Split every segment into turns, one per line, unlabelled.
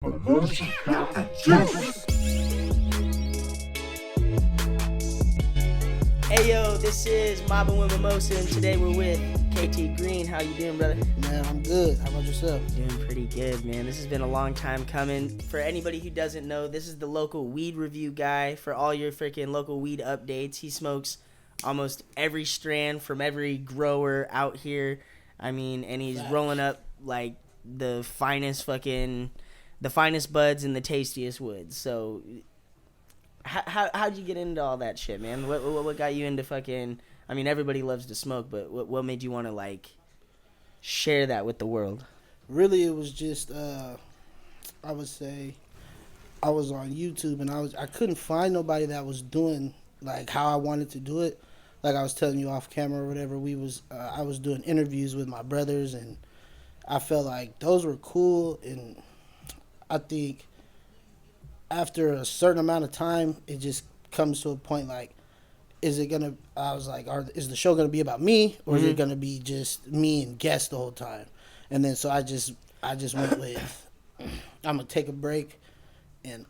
Mimosa got the juice.
Hey yo, this is Mobbin with Mimosa, and today we're with KT Greene. How you doing, brother?
Man, I'm good. How about yourself?
Doing pretty good, man. This has been a long time coming. For anybody who doesn't know, this is the local weed review guy for all your freaking local weed updates. He smokes almost every strand from every grower out here. I mean, and he's rolling up like the finest buds and the tastiest woods. So how'd you get into all that shit, man? What got you into fucking... I mean, everybody loves to smoke, but what made you want to, like, share that with the world?
Really, it was just, I would say, I was on YouTube, and I couldn't find nobody that was doing, like, how I wanted to do it. Like I was telling you off camera or whatever, I was doing interviews with my brothers, and I felt like those were cool, and I think after a certain amount of time, it just comes to a point like, is the show gonna be about me, or is it gonna be just me and guests the whole time? And then so I just went with, I'm gonna take a break, and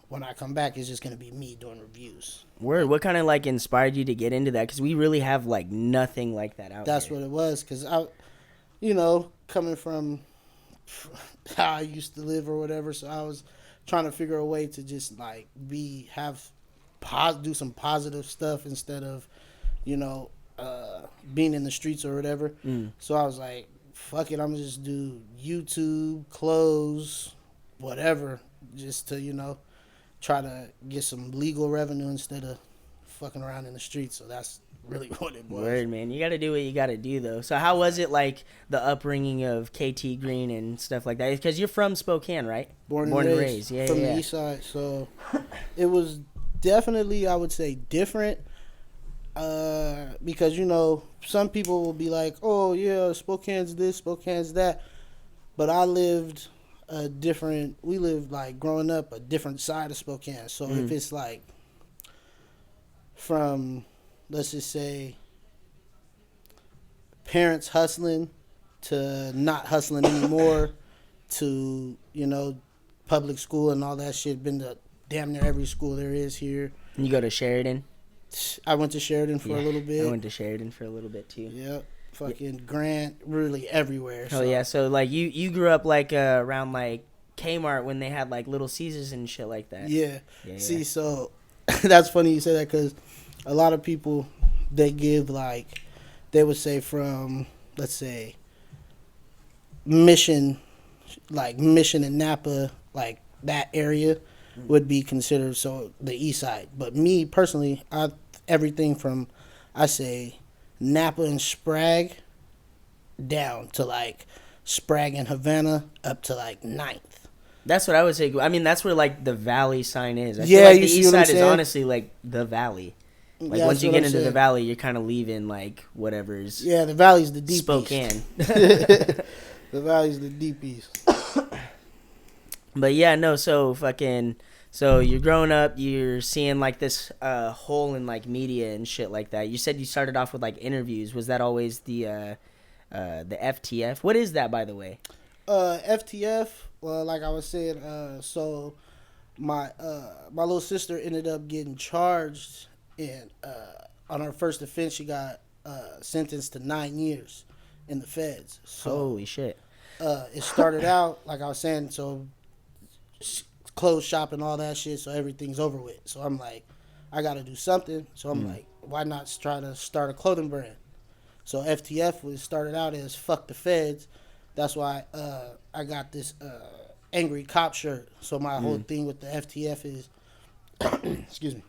when I come back, it's just gonna be me doing reviews.
Word. What kind of like inspired you to get into that? Because we really have like nothing like that out
That's
here.
what it was, because coming from how I used to live or whatever, so I was trying to figure a way to just like do some positive stuff instead of, being in the streets or whatever. So I was like, fuck it, I'm gonna just do YouTube, clothes, whatever, just to, try to get some legal revenue instead of fucking around in the streets. So that's really what it was.
Word, man. You got to do what you got to do, though. So how was it, like, the upbringing of KT Greene and stuff like that? Because you're from Spokane, right?
Born and raised.
Yeah,
from
yeah.
the east side. So it was definitely, I would say, different. Because, some people will be like, oh, yeah, Spokane's this, Spokane's that. But we lived, like, growing up, a different side of Spokane. So if it's, like, from, let's just say, parents hustling to not hustling anymore to, public school and all that shit, been to damn near every school there is here.
You go to Sheridan?
I went to Sheridan for a little bit.
I went to Sheridan for a little bit, too.
Yep. Fucking Grant, really everywhere.
Oh, yeah. So, like, you grew up, like, around, like, Kmart when they had, like, Little Caesars and shit like that.
Yeah. See, so that's funny you say that, because a lot of people, they give, like, they would say from, let's say, Mission and Napa, like, that area would be considered, so, the east side. But me, personally, everything from, I say, Napa and Sprague down to, like, Sprague and Havana up to, like, 9th.
That's what I would say. I mean, that's where, like, the valley sign is. I
Yeah,
feel like
you
the
see
east
what I'm
side is
saying?
honestly, like, the valley. Like,
Yeah,
once
that's
you
what
get
I'm
into the
saying.
valley, you're kind of leaving, like, whatever's
Yeah, the valley's the deep
Spokane.
The valley's the deep east.
But, yeah, no, so you're growing up, you're seeing, like, this hole in, like, media and shit like that. You said you started off with, like, interviews. Was that always the FTF? What is that, by the way?
FTF, well, like I was saying, so my little sister ended up getting charged, and on her first offense, she got sentenced to 9 years in the feds. So,
Holy shit.
it started out, like I was saying, so clothes shopping, all that shit, so everything's over with. So I'm like, I got to do something. So I'm like, why not try to start a clothing brand? So FTF started out as fuck the feds. That's why I got this angry cop shirt. So my whole thing with the FTF is, excuse me,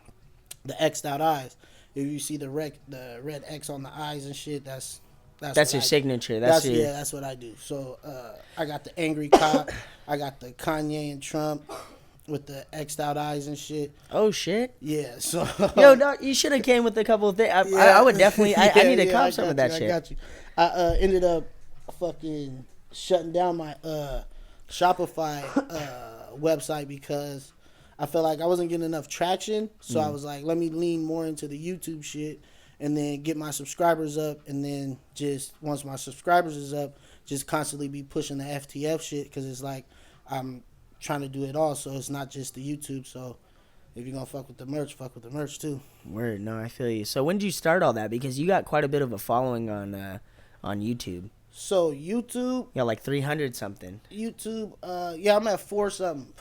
the X'd out eyes. If you see the red X on the eyes and shit, that's
Your signature. That's
what I do. So I got the angry cop. I got the Kanye and Trump with the X'd out eyes and shit.
Oh, shit.
Yeah, so...
Yo, dog, you should have came with a couple of things. I would definitely... I need to cop some of that shit.
I got you. I ended up fucking shutting down my Shopify website because I felt like I wasn't getting enough traction. So I was like, let me lean more into the YouTube shit and then get my subscribers up. And then just once my subscribers is up, just constantly be pushing the FTF shit because it's like I'm trying to do it all. So it's not just the YouTube. So if you're gonna fuck with the merch too.
Word, no, I feel you. So when did you start all that? Because you got quite a bit of a following on YouTube.
So YouTube,
Yeah, like 300 something.
yeah, I'm at 4 something,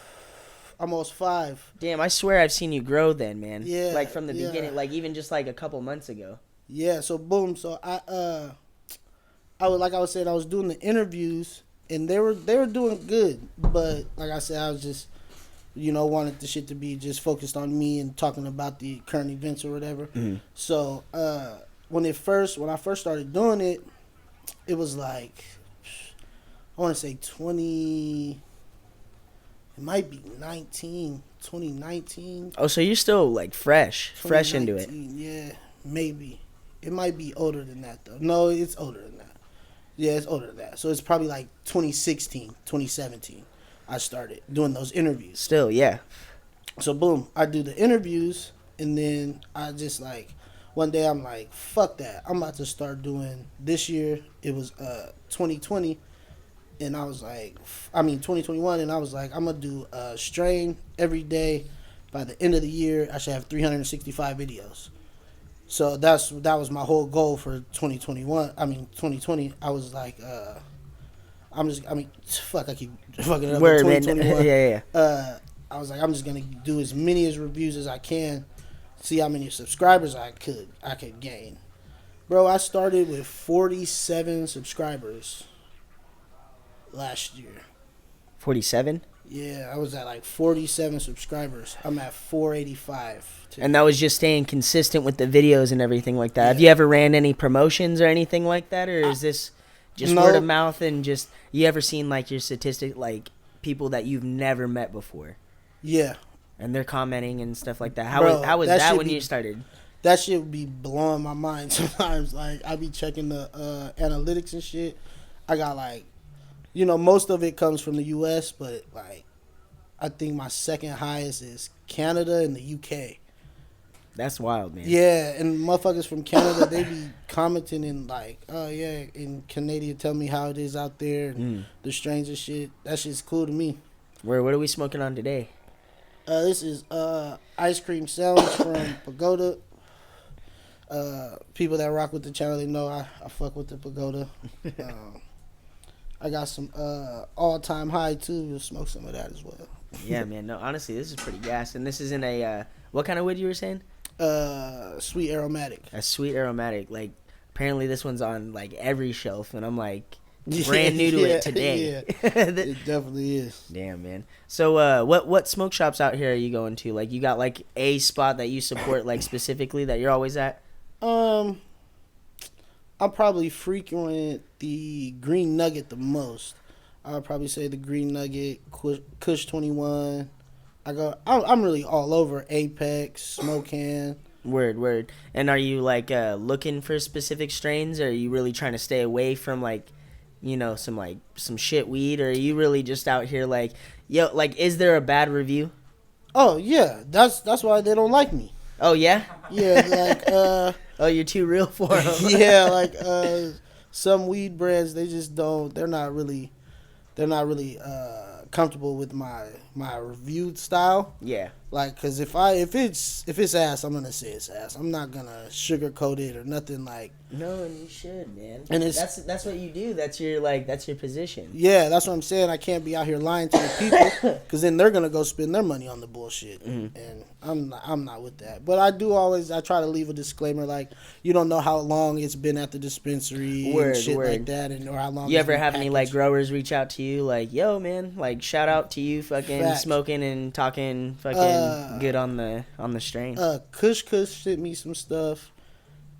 almost 5.
Damn, I swear I've seen you grow then, man.
Yeah,
Like from the
yeah.
beginning, like even just like a couple months ago.
Yeah, so boom. So I was, like I was saying, I was doing the interviews and they were doing good, but like I said, I was just, wanted the shit to be just focused on me and talking about the current events or whatever.
Mhm.
So when I first started doing it, it was like, I want to say 20. It might be 2019.
Oh, so you're still like fresh into it.
2019, yeah, maybe. It might be older than that, though. No, it's older than that. Yeah, it's older than that. So it's probably like 2016, 2017. I started doing those interviews.
Still, yeah.
So, boom, I do the interviews, and then I just like, one day I'm like, fuck that. I'm about to start doing, this year, it was 2020, and I was like, 2021, and I was like, I'm going to do a strain every day. By the end of the year, I should have 365 videos. So that was my whole goal for 2020. I was like, I keep fucking up.
Word, man.
2021.
Yeah.
I was like, I'm just gonna do as many as reviews as I can, see how many subscribers I could gain. Bro, I started with 47 subscribers last year.
47?
Yeah, I was at like 47 subscribers. I'm at 485 today.
And that was just staying consistent with the videos and everything like that.
Yeah.
Have you ever ran any promotions or anything like that? Or is this just
No.
word of mouth and just, you ever seen like your statistic, like people that you've never met before?
Yeah.
And they're commenting and stuff like that.
Bro,
How was
that
that
should
when
be-
you started?
That shit would be blowing my mind sometimes. Like, I be checking the analytics and shit. I got like, most of it comes from the U.S., but like, I think my second highest is Canada and the UK.
That's wild, man.
Yeah, and motherfuckers from Canada, they be commenting and like, oh yeah, in Canadian, tell me how it is out there and the strains and shit. That shit's cool to me.
What are we smoking on today?
This is ice cream sandwich from Pagoda. People that rock with the channel, they know I fuck with the Pagoda. I got some all-time high too. We'll smoke some of that as well.
Yeah, man. No, honestly, this is pretty gas. And this is in a, what kind of wood you were saying?
Sweet aromatic.
A sweet aromatic. Like, apparently this one's on like every shelf. And I'm like brand new to it today.
Yeah, it definitely is.
Damn, man. So what smoke shops out here are you going to? Like, you got like a spot that you support like specifically that you're always at?
I'll probably frequent the Green Nugget the most. I'll probably say the Green Nugget, Kush 21. I'm really all over Apex, Smoke Hand.
Word. And are you like looking for specific strains, or are you really trying to stay away from like, some shit weed, or are you really just out here like, yo, like, is there a bad review?
Oh yeah, that's why they don't like me.
Oh yeah?
Yeah, like
Oh, you're too real for them.
yeah, like some weed brands, they just don't. They're not really comfortable with my review style.
Yeah.
Like, cause if it's ass, I'm gonna say it's ass. I'm not gonna sugarcoat it or nothing like.
No, and you should, man.
And
that's what you do. That's your position.
Yeah, that's what I'm saying. I can't be out here lying to the people, cause then they're gonna go spend their money on the bullshit, and I'm not with that. But I try to leave a disclaimer, like, you don't know how long it's been at the dispensary and shit like that, and or how long.
You
it's
ever
been
have any like
packaged.
growers reach out to you like, yo, man, like, shout out to you, fucking
Fact.
smoking and talking fucking good on the strain?
Kush sent me some stuff.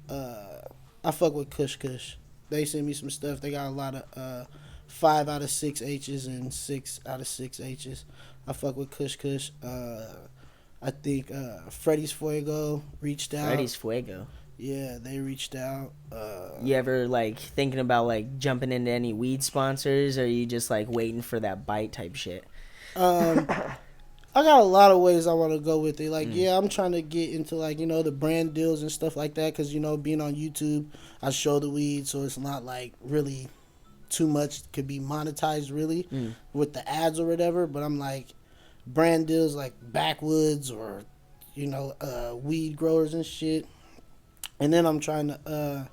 I fuck with Kush. They sent me some stuff. They got a lot of 5 out of 6 H's and 6 out of 6 H's. I fuck with Kush. I think Freddy's Fuego reached out.
Freddy's Fuego.
Yeah, they reached out.
You ever like thinking about like jumping into any weed sponsors, or are you just like waiting for that bite type shit?
I got a lot of ways I want to go with it. Like, yeah, I'm trying to get into, like, the brand deals and stuff like that. Because, being on YouTube, I show the weed. So it's not, like, really too much could be monetized really with the ads or whatever. But I'm like, brand deals like backwoods or weed growers and shit. And then I'm trying to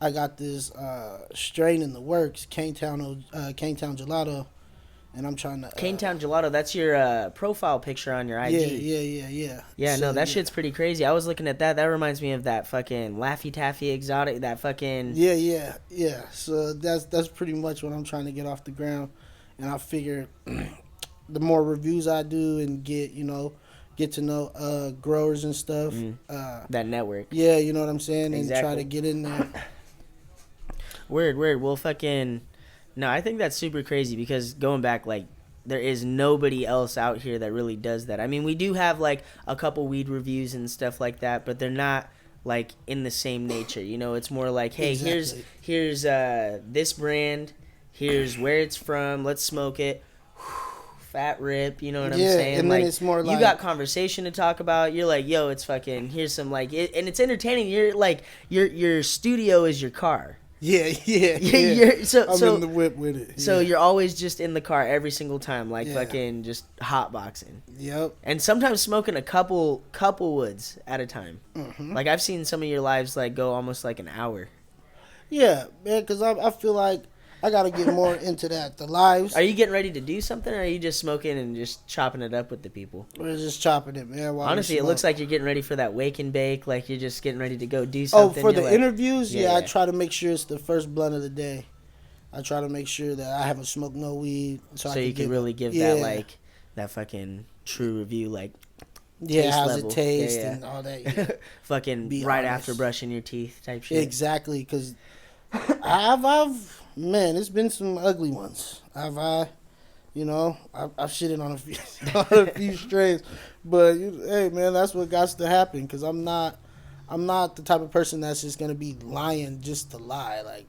I got this strain in the works, Cane Town Gelato, and I'm trying to
Cane Town Gelato. That's your profile picture on your IG.
Yeah.
No, that shit's pretty crazy. I was looking at that. That reminds me of that fucking Laffy Taffy exotic. That fucking
Yeah. So that's pretty much what I'm trying to get off the ground, and I figure the more reviews I do and get to know growers and stuff.
that network.
Yeah, you know what I'm saying, and
Exactly.
try to get in there.
Word. Well, fucking. No, I think that's super crazy because going back, like, there is nobody else out here that really does that. I mean, we do have, like, a couple weed reviews and stuff like that, but they're not, like, in the same nature. It's more like, hey,
Exactly.
here's this brand, here's where it's from, let's smoke it. Fat rip, you know what I'm saying?
And then it's more like
you got conversation to talk about. You're like, yo, it's fucking, here's some, like, and it's entertaining. You're like, your studio is your car.
Yeah.
So
I'm in the whip with it.
So you're always just in the car every single time, like fucking just hotboxing.
Yep.
And sometimes smoking a couple woods at a time.
Mm-hmm.
Like I've seen some of your lives like go almost like an hour.
Yeah, man, because I feel like I got to get more into that. The lives.
Are you getting ready to do something, or are you just smoking and just chopping it up with the people?
We're just chopping it, man. while we
Honestly, it
smoke.
looks like you're getting ready for that wake and bake. Like you're just getting ready to go do something.
For
You're
the
like,
interviews,
Yeah.
I try to make sure it's the first blunt of the day. I try to make sure that I haven't smoked no weed,
so you can really give that like that fucking true review, like
how's
level.
it taste
Yeah.
and all that. Yeah.
fucking
Be
right
honest.
after brushing your teeth type shit.
Exactly, because I've man, it's been some ugly ones. I've shitted on a few on a few strains, but hey, man, that's what got to happen. Because I'm not the type of person that's just gonna be lying just to lie. Like,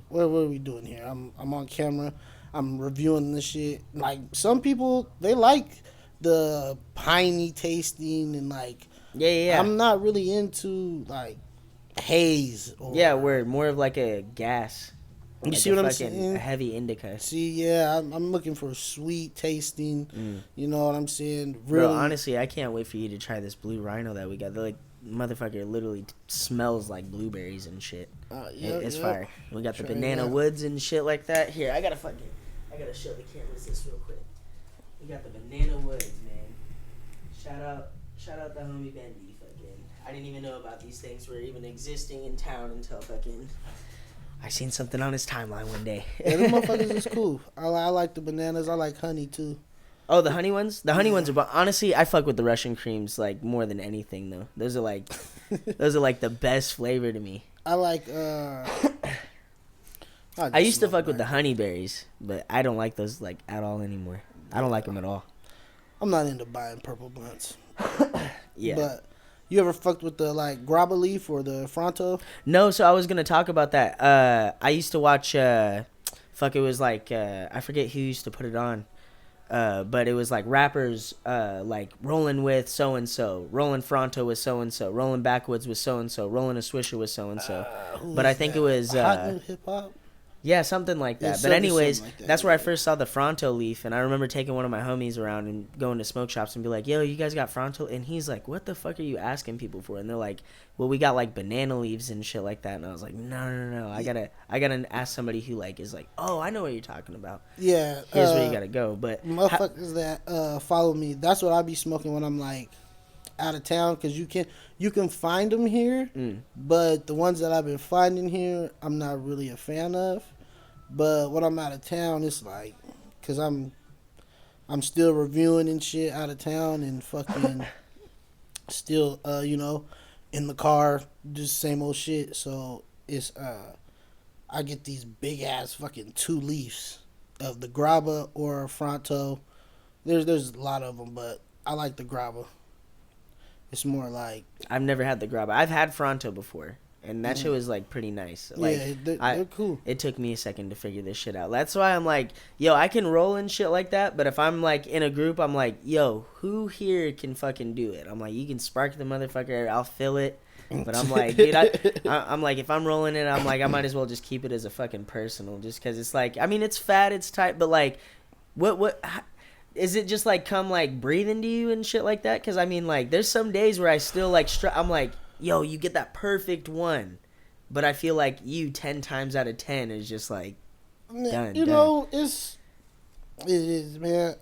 what are we doing here? I'm on camera. I'm reviewing this shit. Like, some people, they like the piney tasting and like.
Yeah.
I'm not really into like haze.
We're more of like a gas.
You
Like
see
a
what I'm
fucking
saying?
A heavy indica.
See, I'm looking for sweet tasting. You know what I'm saying? Really,
Bro, honestly, I can't wait for you to try this blue rhino that we got. Like, motherfucker literally smells like blueberries and shit. It's fire. We got the
Try
banana
that.
woods and shit like that. Here, I gotta show the cameras this real quick. We got the banana woods, man. Shout out the homie Bendy. Fucking, I didn't even know about these things were even existing in town until fucking I seen something on his timeline one day.
Yeah, them motherfuckers is cool. I like the bananas. I like honey too.
Oh, the honey ones? The honey ones are, but honestly, I fuck with the Russian creams like more than anything though. Those are like the best flavor to me.
I like.
I used to fuck with the honey berries, but I don't like those like at all anymore. I don't like them at all.
I'm not into buying purple blunts.
Yeah.
But you ever fucked with the like grabba leaf or the fronto?
No, so I was gonna talk about that. I used to watch. It was like I forget who used to put it on. But it was like rappers like rolling with so and so, rolling Fronto with so and so, rolling backwoods with so and so, rolling a Swisher with so and so. But I think it was
hot new hip hop.
yeah, something like
Yeah,
that. But
something
anyways,
like that,
that's where I
yeah.
first saw the Fronto leaf, and I remember taking one of my homies around and going to smoke shops and be like, "Yo, you guys got Fronto?" And he's like, "What the fuck are you asking people for?" And they're like, "Well, we got like banana leaves and shit like that." And I was like, "No, I gotta ask somebody who like is like, oh, I know what you're talking about.
Yeah,
Here's where you gotta go." But
motherfuckers that follow me, that's what I be smoking when I'm like out of town, because you can find them here, but the ones that I've been finding here, I'm not really a fan of. But when I'm out of town, it's like, because I'm still reviewing and shit out of town and fucking still, in the car, just same old shit. So it's, I get these big ass fucking 2 leaves of the Grabba or Fronto. There's a lot of them, but I like the Grabba. It's more like,
I've never had the Grabba. I've had Fronto before, and that shit was like pretty nice. Like,
yeah, they're cool.
It took me a second to figure this shit out. That's why I'm like, yo, I can roll and shit like that, but if I'm like in a group, I'm like, yo, who here can fucking do it? I'm like, you can spark the motherfucker, I'll fill it. But I'm like, dude, I'm like, if I'm rolling it, I'm like, I might as well just keep it as a fucking personal, just because it's like, I mean, it's fat, it's tight, but like, is it just like come like breathing to you and shit like that? Because I mean, like, there's some days where I still like, I'm like, yo, you get that perfect one, but I feel like you 10 times out of 10 is just like done.
You know, it is, man.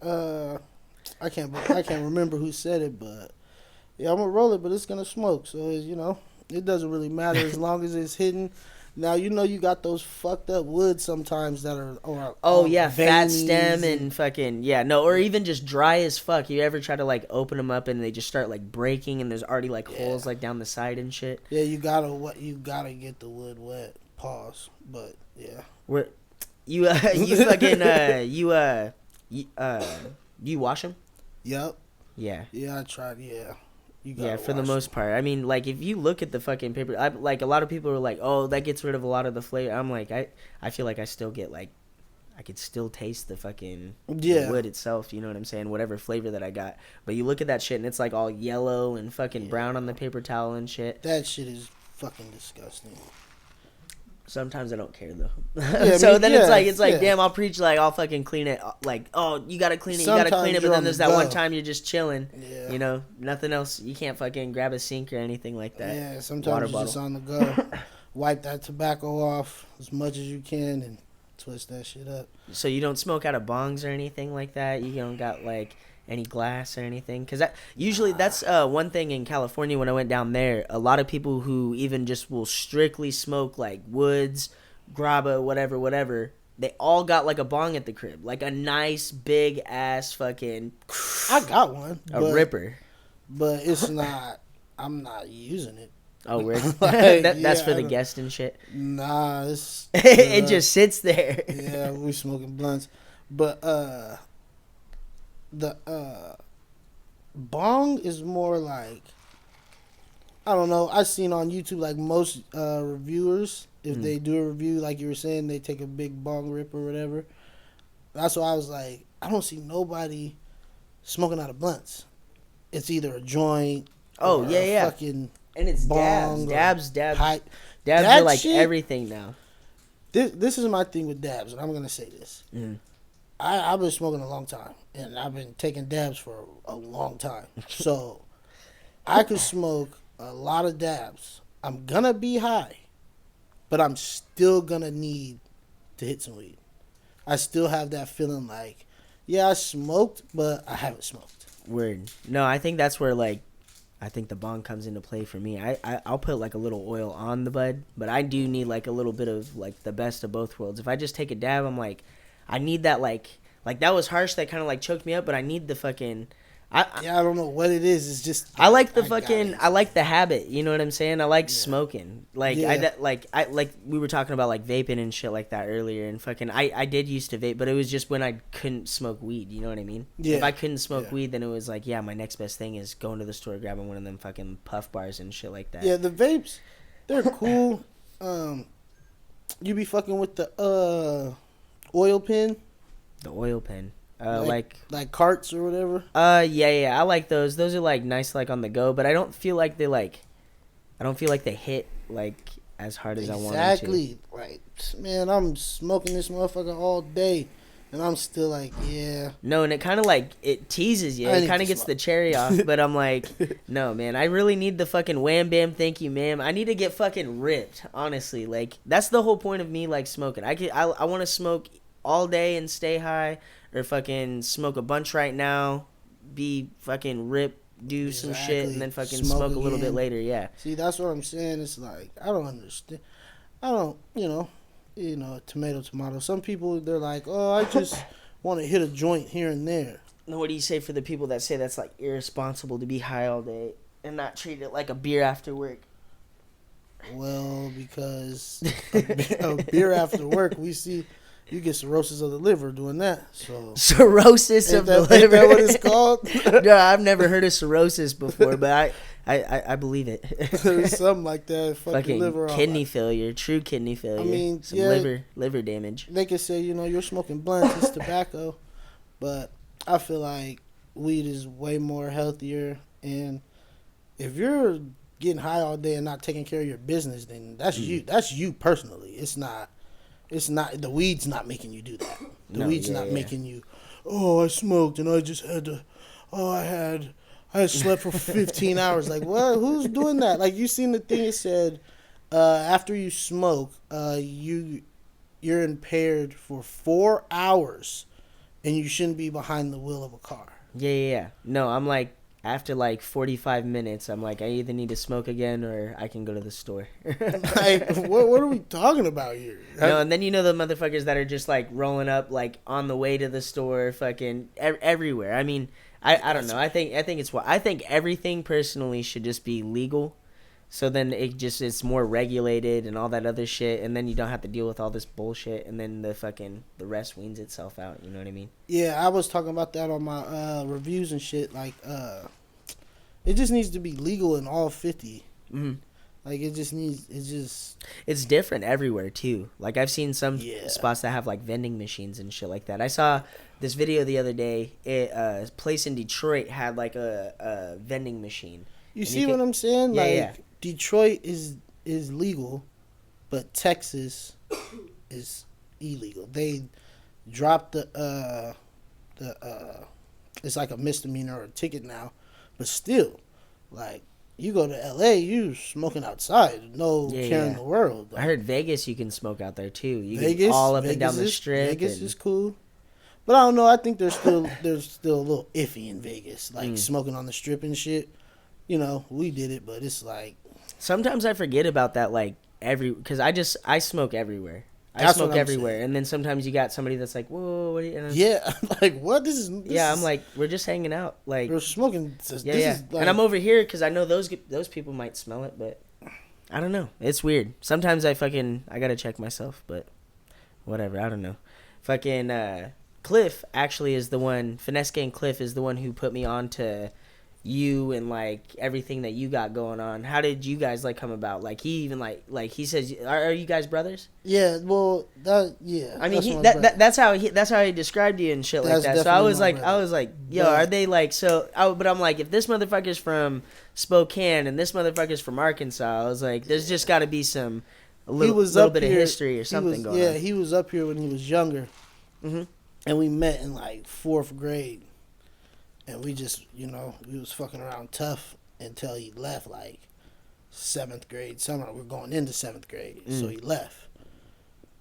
I can't remember who said it, but yeah, I'm gonna roll it, but it's gonna smoke. So it's, you know, it doesn't really matter as long as it's hidden. Now, you know, you got those fucked up woods sometimes that are
fat stem and fucking or even just dry as fuck. You ever try to like open them up and they just start like breaking and there's already like holes like down the side and shit?
Yeah, you gotta get the wood wet. Pause. But yeah,
you fucking you wash them?
Yep.
Yeah.
Yeah, I tried. Yeah.
For the most part. I mean, like, if you look at the fucking paper, like, a lot of people are like, oh, that gets rid of a lot of the flavor. I'm like, I feel like I still get, like, I could still taste the fucking the wood itself, you know what I'm saying? Whatever flavor that I got. But you look at that shit, and it's, like, all yellow and fucking brown on the paper towel and shit.
That shit is fucking disgusting.
Sometimes I don't care, though. It's like, damn, I'll preach, like, I'll fucking clean it. Like, oh, you gotta clean it, But then there's that one time you're just chilling. Yeah. You know, nothing else. You can't fucking grab a sink or anything like that.
Yeah, sometimes you're just on the go. Wipe that tobacco off as much as you can and twist that shit up.
So you don't smoke out of bongs or anything like that? You don't got, like, any glass or anything? Because that's one thing in California when I went down there. A lot of people who even just will strictly smoke like woods, grabba, whatever, they all got like a bong at the crib, like a nice big ass fucking.
I got one,
ripper,
but it's not. I'm not using it.
Oh, weird. That's for the guest and shit.
Nah, it's
it just sits there.
Yeah, we smoking blunts, but the bong is more like, I don't know, I've seen on YouTube like most reviewers, if they do a review like you were saying, they take a big bong rip or whatever. That's why I was like, I don't see nobody smoking out of blunts. It's either a joint fucking
and it's
bong
dabs
dabs
are like shit, everything now.
This is my thing with dabs, and I'm gonna say this. I've been smoking a long time, and I've been taking dabs for a long time. So I could smoke a lot of dabs. I'm going to be high, but I'm still going to need to hit some weed. I still have that feeling like, yeah, I smoked, but I haven't smoked.
Weird. No, I think that's where, like, I think the bong comes into play for me. I'll put, like, a little oil on the bud, but I do need, like, a little bit of, like, the best of both worlds. If I just take a dab, I'm like, I need that, like that was harsh. That kind of like choked me up, but I need the fucking.
I don't know what it is. It's just
I like the fucking. I like the habit. You know what I'm saying? I like smoking. Like I we were talking about like vaping and shit like that earlier, and fucking I did used to vape, but it was just when I couldn't smoke weed. You know what I mean?
Yeah.
If I couldn't smoke weed, then it was like, yeah, my next best thing is going to the store, grabbing one of them fucking puff bars and shit like that.
Yeah, the vapes, they're cool. You be fucking with the oil pen.
The oil pen.
Like carts or whatever.
Yeah, I like those. Those are like nice, like on the go, but I don't feel like they hit like as hard as I want them to.
Exactly. Like, man, I'm smoking this motherfucker all day, and I'm still like, yeah.
No, and it kind of like it teases you. It kind of gets the cherry off, but I'm like, no, man, I really need the fucking wham bam, thank you, ma'am. I need to get fucking ripped. Honestly, like that's the whole point of me like smoking. I want to smoke all day and stay high, or fucking smoke a bunch right now, be fucking ripped, do some shit, and then fucking smoke a little bit later. Yeah.
See, that's what I'm saying. It's like I don't understand. I don't, tomato. Some people, they're like, oh, I just want to hit a joint here and there.
What do you say for the people that say that's like irresponsible to be high all day and not treat it like a beer after work?
Well, because a beer after work, we see. You get cirrhosis of the liver doing that. So
cirrhosis of the liver.
Ain't that what it's called?
No, I've never heard of cirrhosis before, but I believe it.
There's something like that.
Fucking liver kidney failure, true kidney failure. I mean, liver damage.
They could say, you're smoking blunts, it's tobacco, but I feel like weed is way more healthier. And if you're getting high all day and not taking care of your business, then that's you. That's you personally. It's not. The weed's not making you do that. The weed's not making you. Oh, I smoked and I just had to. Oh, I had slept for 15 hours. Like, what? Who's doing that? Like, you seen the thing? It said, after you smoke, you're impaired for 4 hours, and you shouldn't be behind the wheel of a car.
Yeah. No, I'm like, after like 45 minutes, I'm like, I either need to smoke again or I can go to the store.
Like, what are we talking about here?
No, and then you know the motherfuckers that are just like rolling up like on the way to the store, fucking everywhere. I mean, I don't know. I think everything personally should just be legal. So then it's more regulated and all that other shit, and then you don't have to deal with all this bullshit, and then the rest weans itself out. You know what I mean?
Yeah, I was talking about that on my reviews and shit. Like, it just needs to be legal in all 50.
Mm-hmm.
Like, it's
different everywhere too. Like, I've seen some spots that have like vending machines and shit like that. I saw this video the other day. A place in Detroit had like a vending machine.
You see what I'm saying?
Yeah,
like,
yeah.
Detroit is legal, but Texas is illegal. They dropped the it's like a misdemeanor or a ticket now, but still, like, you go to LA, you smoking outside, no care in the world. Like,
I heard Vegas you can smoke out there too. You
Vegas,
can all up and down the strip.
Vegas is cool. But I don't know, I think there's still a little iffy in Vegas. Like smoking on the strip and shit. You know, we did it, but it's like,
sometimes I forget about that, like, because I smoke everywhere. I smoke everywhere, and then sometimes you got somebody that's like, whoa, what are you?
Yeah, like, what? This
I'm like, we're just hanging out, like,
we're smoking. Is like,
and I'm over here because I know those people might smell it, but I don't know. It's weird. Sometimes I gotta check myself, but whatever. I don't know. Fucking Cliff actually is the one. Finesse Gang Cliff is the one who put me on to you and like everything that you got going on. How did you guys like come about? Like, he even like he says, are you guys brothers?
Yeah, well, yeah.
I mean, that's how he described you and shit like that. So I was like, yo, are they like so? But I'm like, if this motherfucker's from Spokane and this motherfucker's from Arkansas, I was like, there's just got to be a little bit of history or something going on.
Yeah, he was up here when he was younger, and we met in like 4th grade. And we just, we was fucking around tough until he left, like, 7th grade. We're going into 7th grade. So he left.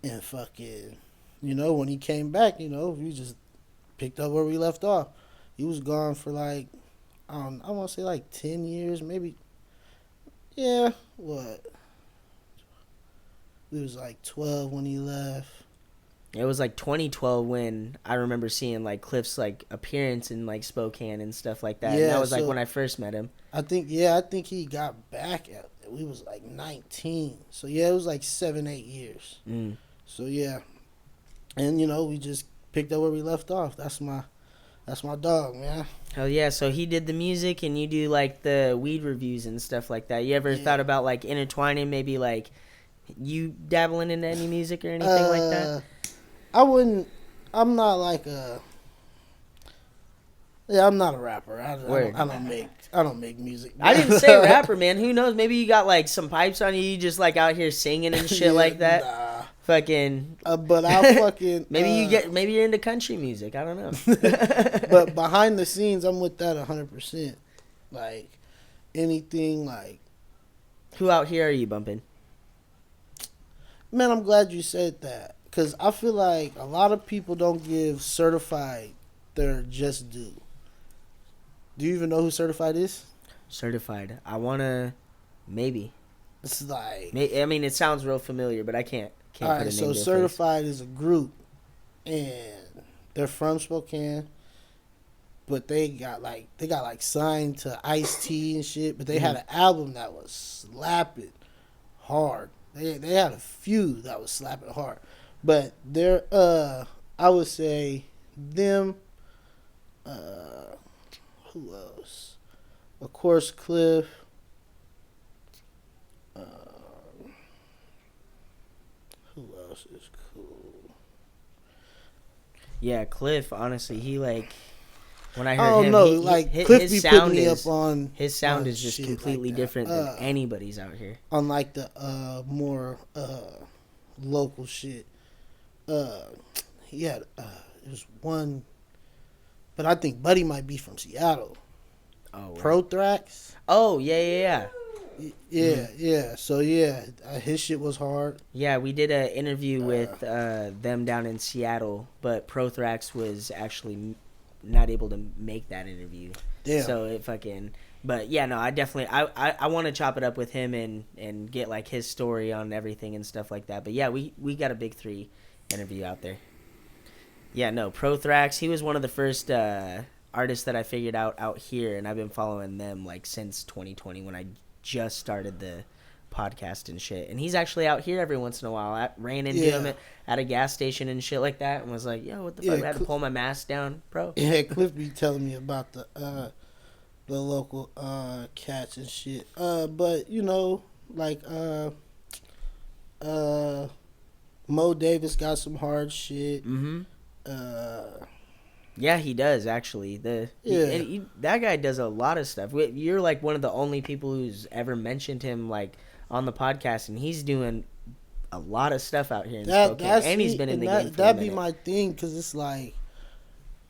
And fucking, when he came back, we just picked up where we left off. He was gone for, like, I want to say, like, 10 years, maybe. Yeah, what? We was, like, 12 when he left.
It was like 2012 when I remember seeing like Cliff's like appearance in like Spokane and stuff like that. Yeah, and that was like when I first met him.
I think he got back we was like 19. So yeah, it was like 7-8 years. So yeah. And we just picked up where we left off. That's my dog, man.
Hell yeah. So he did the music and you do like the weed reviews and stuff like that. You ever thought about like intertwining maybe like you dabbling into any music or anything like that?
I wouldn't. I'm not like I'm not a rapper. I don't make music.
I didn't say rapper, man. Who knows? Maybe you got like some pipes on you. You just like out here singing and shit like that.
Nah.
Fucking.
But I fucking.
Maybe you're into country music. I don't know.
But behind the scenes, I'm with that 100%. Like anything like.
Who out here are you bumping?
Man, I'm glad you said that. Because I feel like a lot of people don't give Certified their just due. Do you even know who Certified is?
Certified. I want to... Maybe.
It's like...
I mean, it sounds real familiar, but I can't put a name to it.
So Certified is a group. And they're from Spokane. But they got signed to Ice-T and shit. But they had an album that was slapping hard. They had a few that was slapping hard. But they're, I would say, them, who else? Of course, Cliff. Who else is cool?
Yeah, Cliff, honestly, he like, when I
I
heard
don't
him,
know.
his
Cliff be putting
sound
me
is
up on
his sound
on
is just
shit
completely
like that.
different than anybody's out here.
On like the more local shit. He had there's one, but I think Buddy might be from Seattle.
Oh,
Prothrax.
Oh yeah.
Yeah. So yeah, his shit was hard.
Yeah, we did an interview with them down in Seattle, but Prothrax was actually not able to make that interview.
Damn.
So it fucking. But yeah, no, I definitely I want to chop it up with him and get like his story on everything and stuff like that. But yeah, we got a big 3 interview out there. Yeah, no, Prothrax, he was one of the first artists that I figured out here, and I've been following them like since 2020 when I just started the podcast and shit. And he's actually out here every once in a while. I ran into him at a gas station and shit like that, and was like, "Yo, what the fuck?" I had to pull my mask down, bro.
Yeah, Cliff be telling me about the local cats and shit. But you know, like Mo Davis got some hard shit.
Mm-hmm. Yeah, he does actually. That guy does a lot of stuff. You're like one of the only people who's ever mentioned him like on the podcast, and he's doing a lot of stuff out here in Spokane, and he's been in the game for
that'd
a
be
minute.
my thing, because it's like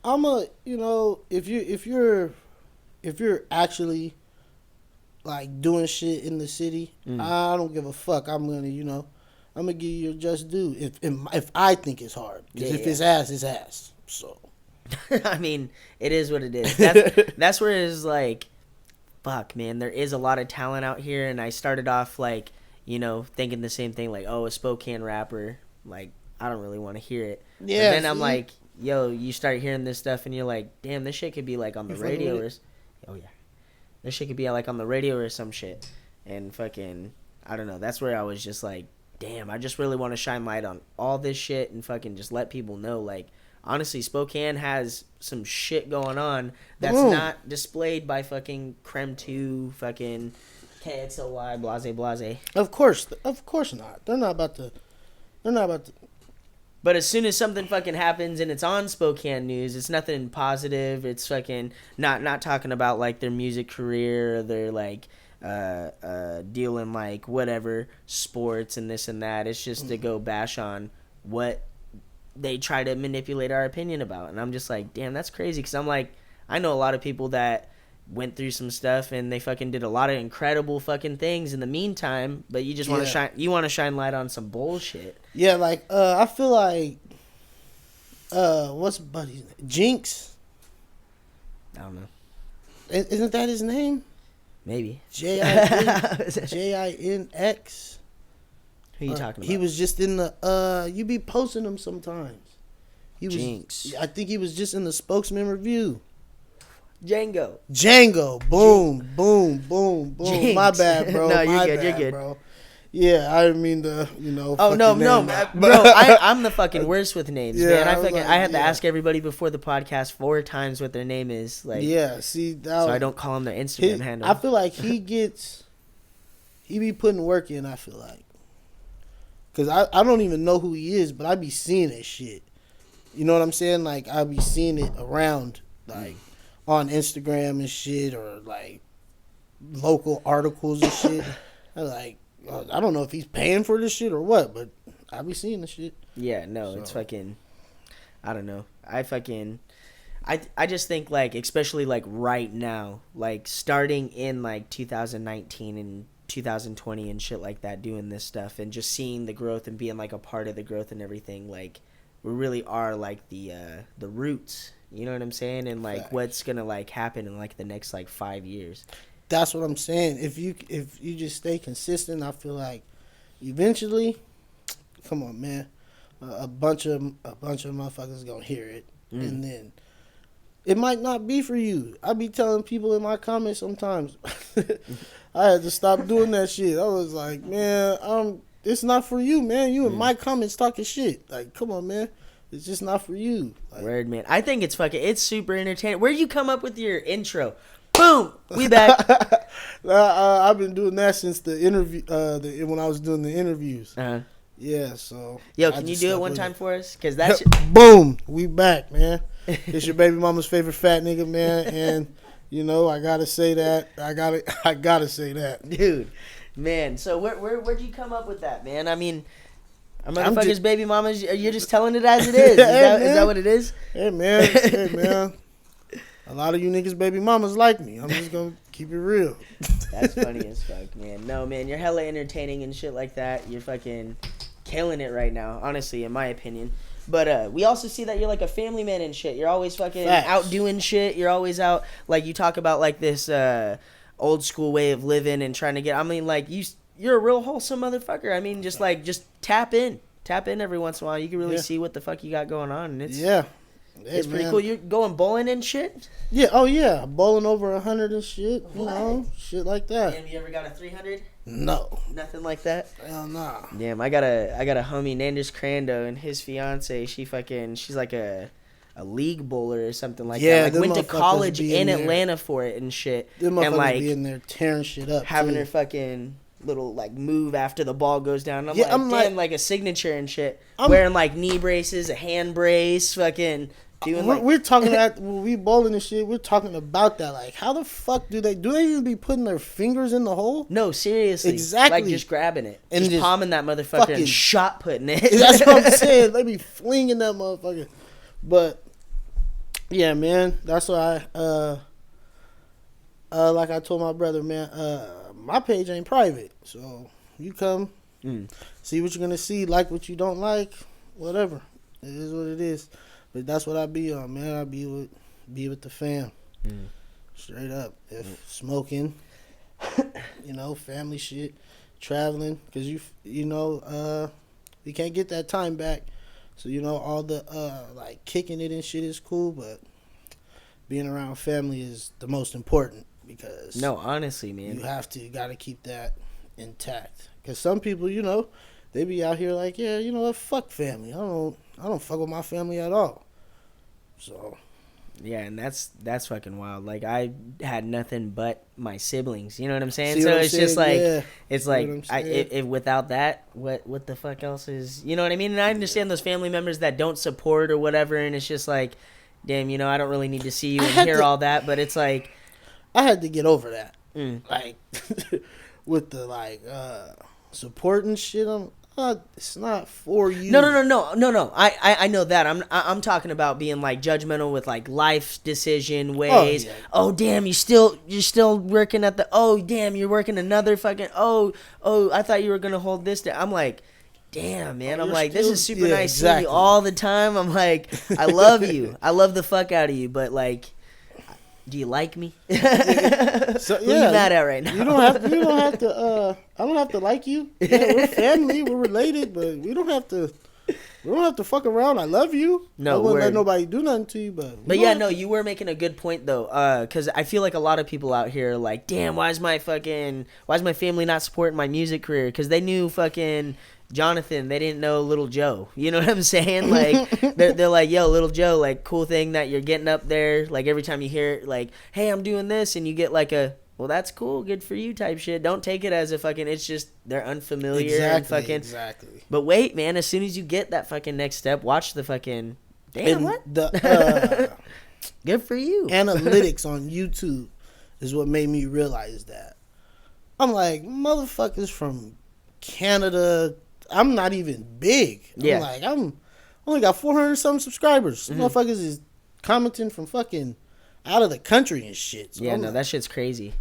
if you're actually like doing shit in the city, I don't give a fuck. I'm gonna give you your just due if I think it's hard. Because if it's ass, it's ass. So
I mean, it is what it is. That's where it's like, fuck, man. There is a lot of talent out here, and I started off like, thinking the same thing, like, oh, a Spokane rapper, like, I don't really want to hear it.
Yeah.
But then I'm like, yo, you start hearing this stuff, and you're like, damn, this shit could be like on the radio or, oh yeah, this shit could be like on the radio or some shit, and fucking, I don't know. That's where I was just like, damn, I just really want to shine light on all this shit and fucking just let people know, like, honestly, Spokane has some shit going on that's not displayed by fucking Creme 2, fucking KXLY, blase.
Of course not. They're not about to.
But as soon as something fucking happens and it's on Spokane News, it's nothing positive. It's fucking not talking about like their music career or their like deal in like whatever sports and this and that. It's just to go bash on what they try to manipulate our opinion about. And I'm just like, damn, that's crazy. Because I'm like, I know a lot of people that went through some stuff and they fucking did a lot of incredible fucking things in the meantime, but you just want to shine light on some bullshit.
Yeah, like I feel like what's Buddy's name? Jinx?
I don't know.
Isn't that his name?
Maybe.
Jinx.
Who are you talking about?
He was just in the you be posting him sometimes.
Jinx.
I think he was just in the Spokesman review.
Jango
Boom.
Jinx.
My bad, bro.
No, you're
My
good.
bad,
You're good.
bro. Yeah, I didn't mean to,
Oh no, bro! I'm the fucking worst with names,
Yeah,
man. I had to
yeah.
ask everybody before the podcast 4 times what their name is, like,
yeah. See,
so I don't call them their Instagram handle.
I feel like he be putting work in. I feel like, cause I don't even know who he is, but I be seeing that shit. You know what I'm saying? Like I be seeing it around, like on Instagram and shit, or like local articles and shit. I don't know if he's paying for this shit or what, but I be seeing the shit.
Yeah, no, it's fucking, I don't know. I just think, like, especially, like, right now, like, starting in, like, 2019 and 2020 and shit like that, doing this stuff and just seeing the growth and being, like, a part of the growth and everything, like, we really are, like, the roots, you know what I'm saying? And, like, what's gonna, like, happen in, like, the next, like, 5 years.
That's what I'm saying. If you just stay consistent, I feel like eventually, come on, man, a bunch of motherfuckers gonna hear it, and then it might not be for you. I be telling people in my comments sometimes. I had to stop doing that shit. I was like, man, it's not for you, man. You in my comments talking shit. Like, come on, man. It's just not for you. Like,
word, man. I think it's super entertaining. Where'd you come up with your intro? Boom! We back.
I've been doing that since the interview. When I was doing the interviews.
Uh-huh.
Yeah. So.
Yo, can you do it one time for us? Cause that's
boom. We back, man. It's your baby mama's favorite fat nigga, man. And, you know, I got to say that. I gotta say that.
Dude, man. So where'd you come up with that, man? I mean, our motherfuckers' baby mamas, you're just telling it as it is. Is that what it is?
Hey, man. Hey, man. A lot of you niggas' baby mamas like me. I'm just going to keep it real.
That's funny as fuck, man. No, man, you're hella entertaining and shit like that. You're fucking killing it right now, honestly, in my opinion. But we also see that you're like a family man and shit. You're always fucking out doing shit. You're always out, like, you talk about like this old school way of living and trying to get, I mean, like, you're a real wholesome motherfucker. I mean, just tap in every once in a while. You can really see what the fuck you got going on. And it's it's pretty cool. You're going bowling and shit?
Yeah, oh yeah. Bowling over 100 and shit. You know, shit like that.
Damn, you ever got a 300?
No.
Nothing like that?
Hell nah.
Damn, I got a homie, Nanders Crando, and his fiance, she's like a league bowler or something like that. Like, went to college in Atlanta for it and shit.
Them motherfuckers
and like
be in there tearing shit up.
Having her fucking little like move after the ball goes down. I'm like a signature and shit. Wearing like knee braces, a hand brace, fucking doing
we're talking about when we bowling and shit. We're talking about that. Like, how the fuck do they even be putting their fingers in the hole?
No, seriously,
exactly.
Like just grabbing it and
just
palming that motherfucker and shot putting it.
That's what I'm saying. They be flinging that motherfucker. But yeah, man, that's why like I told my brother, man, my page ain't private, so you come see what you're gonna see, like what you don't like, whatever. It is what it is. But that's what I be on, man. I be with the fam, straight up. If smoking, you know, family shit, traveling, because you know we can't get that time back. So you know, all the like kicking it and shit is cool, but being around family is the most important. Because
no, honestly, man,
you gotta keep that intact. Because some people, you know, they be out here like, yeah, you know what, fuck family. I don't fuck with my family at all. So
yeah, and that's fucking wild. Like, I had nothing but my siblings. You know what I'm saying?
See
so
what
it's
I'm
just
saying?
like
Yeah.
it's like if without that, what the fuck else is? You know what I mean? And I understand those family members that don't support or whatever, and it's just like, damn, you know, I don't really need to see you and hear all that, but it's like,
I had to get over that. Like, with the, like, support and shit, it's not for you.
No. I know that. I'm talking about being, like, judgmental with, like, life decision ways. Oh, damn, you're still working at the, oh, damn, you're working another fucking, oh, I thought you were going to hold this down. I'm like, damn, man. I'm like, this is super nice seeing you all the time. I'm like, I love you. I love the fuck out of you, but, like, do you like me?
So,
Who you mad at right now?
You don't have to. I don't have to like you. Yeah, we're family. We're related, but we don't have to. We don't have to fuck around. I love you.
No,
I wouldn't let nobody do nothing to you, but
yeah, no, you were making a good point though, because I feel like a lot of people out here are like, damn, why is my family not supporting my music career? Because they knew fucking Jonathan, they didn't know Little Joe. You know what I'm saying? Like, they're like, yo, Little Joe, like, cool thing that you're getting up there. Like, every time you hear it, like, hey, I'm doing this, and you get like a, well, that's cool, good for you type shit. Don't take it as a fucking, it's just, they're unfamiliar and fucking.
Exactly.
But wait, man, as soon as you get that fucking next step, watch the fucking, damn,
and
what? Good for you.
Analytics on YouTube is what made me realize that. I'm like, motherfuckers from Canada, I'm not even big. I'm like, I'm only got 400 something subscribers. Motherfuckers is commenting from fucking out of the country and shit. So
that shit's crazy.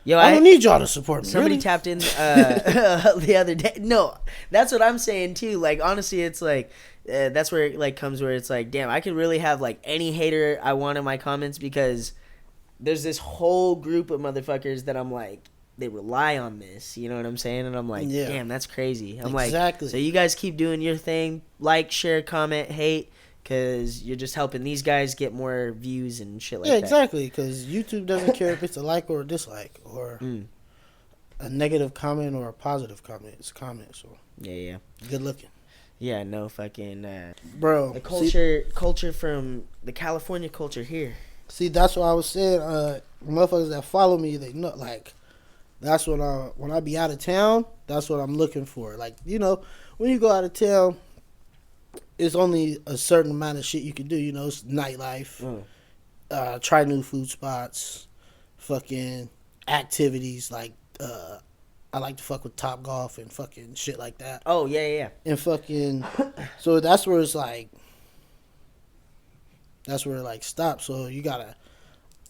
Yo,
I don't need y'all to support me.
Somebody
really?
tapped in the other day. No, that's what I'm saying too. Like, honestly, it's like that's where it like comes where it's like, damn, I could really have like any hater I want in my comments, because there's this whole group of motherfuckers that I'm like, they rely on this, you know what I'm saying? And I'm like, damn, that's crazy. I'm like, so you guys keep doing your thing, like, share, comment, hate, because you're just helping these guys get more views and shit like that.
Yeah, exactly, because YouTube doesn't care if it's a like or a dislike or a negative comment or a positive comment. It's a comment, so
yeah,
good looking.
Yeah, no fucking
bro.
The culture from the California culture here.
See, that's what I was saying. Motherfuckers that follow me, they know, like, that's what when I be out of town, that's what I'm looking for. Like, you know, when you go out of town, it's only a certain amount of shit you can do. You know, it's nightlife. Try new food spots. Fucking activities like I like to fuck with Top Golf and fucking shit like that.
Oh yeah.
And fucking so that's where it's like it like stops. So you gotta.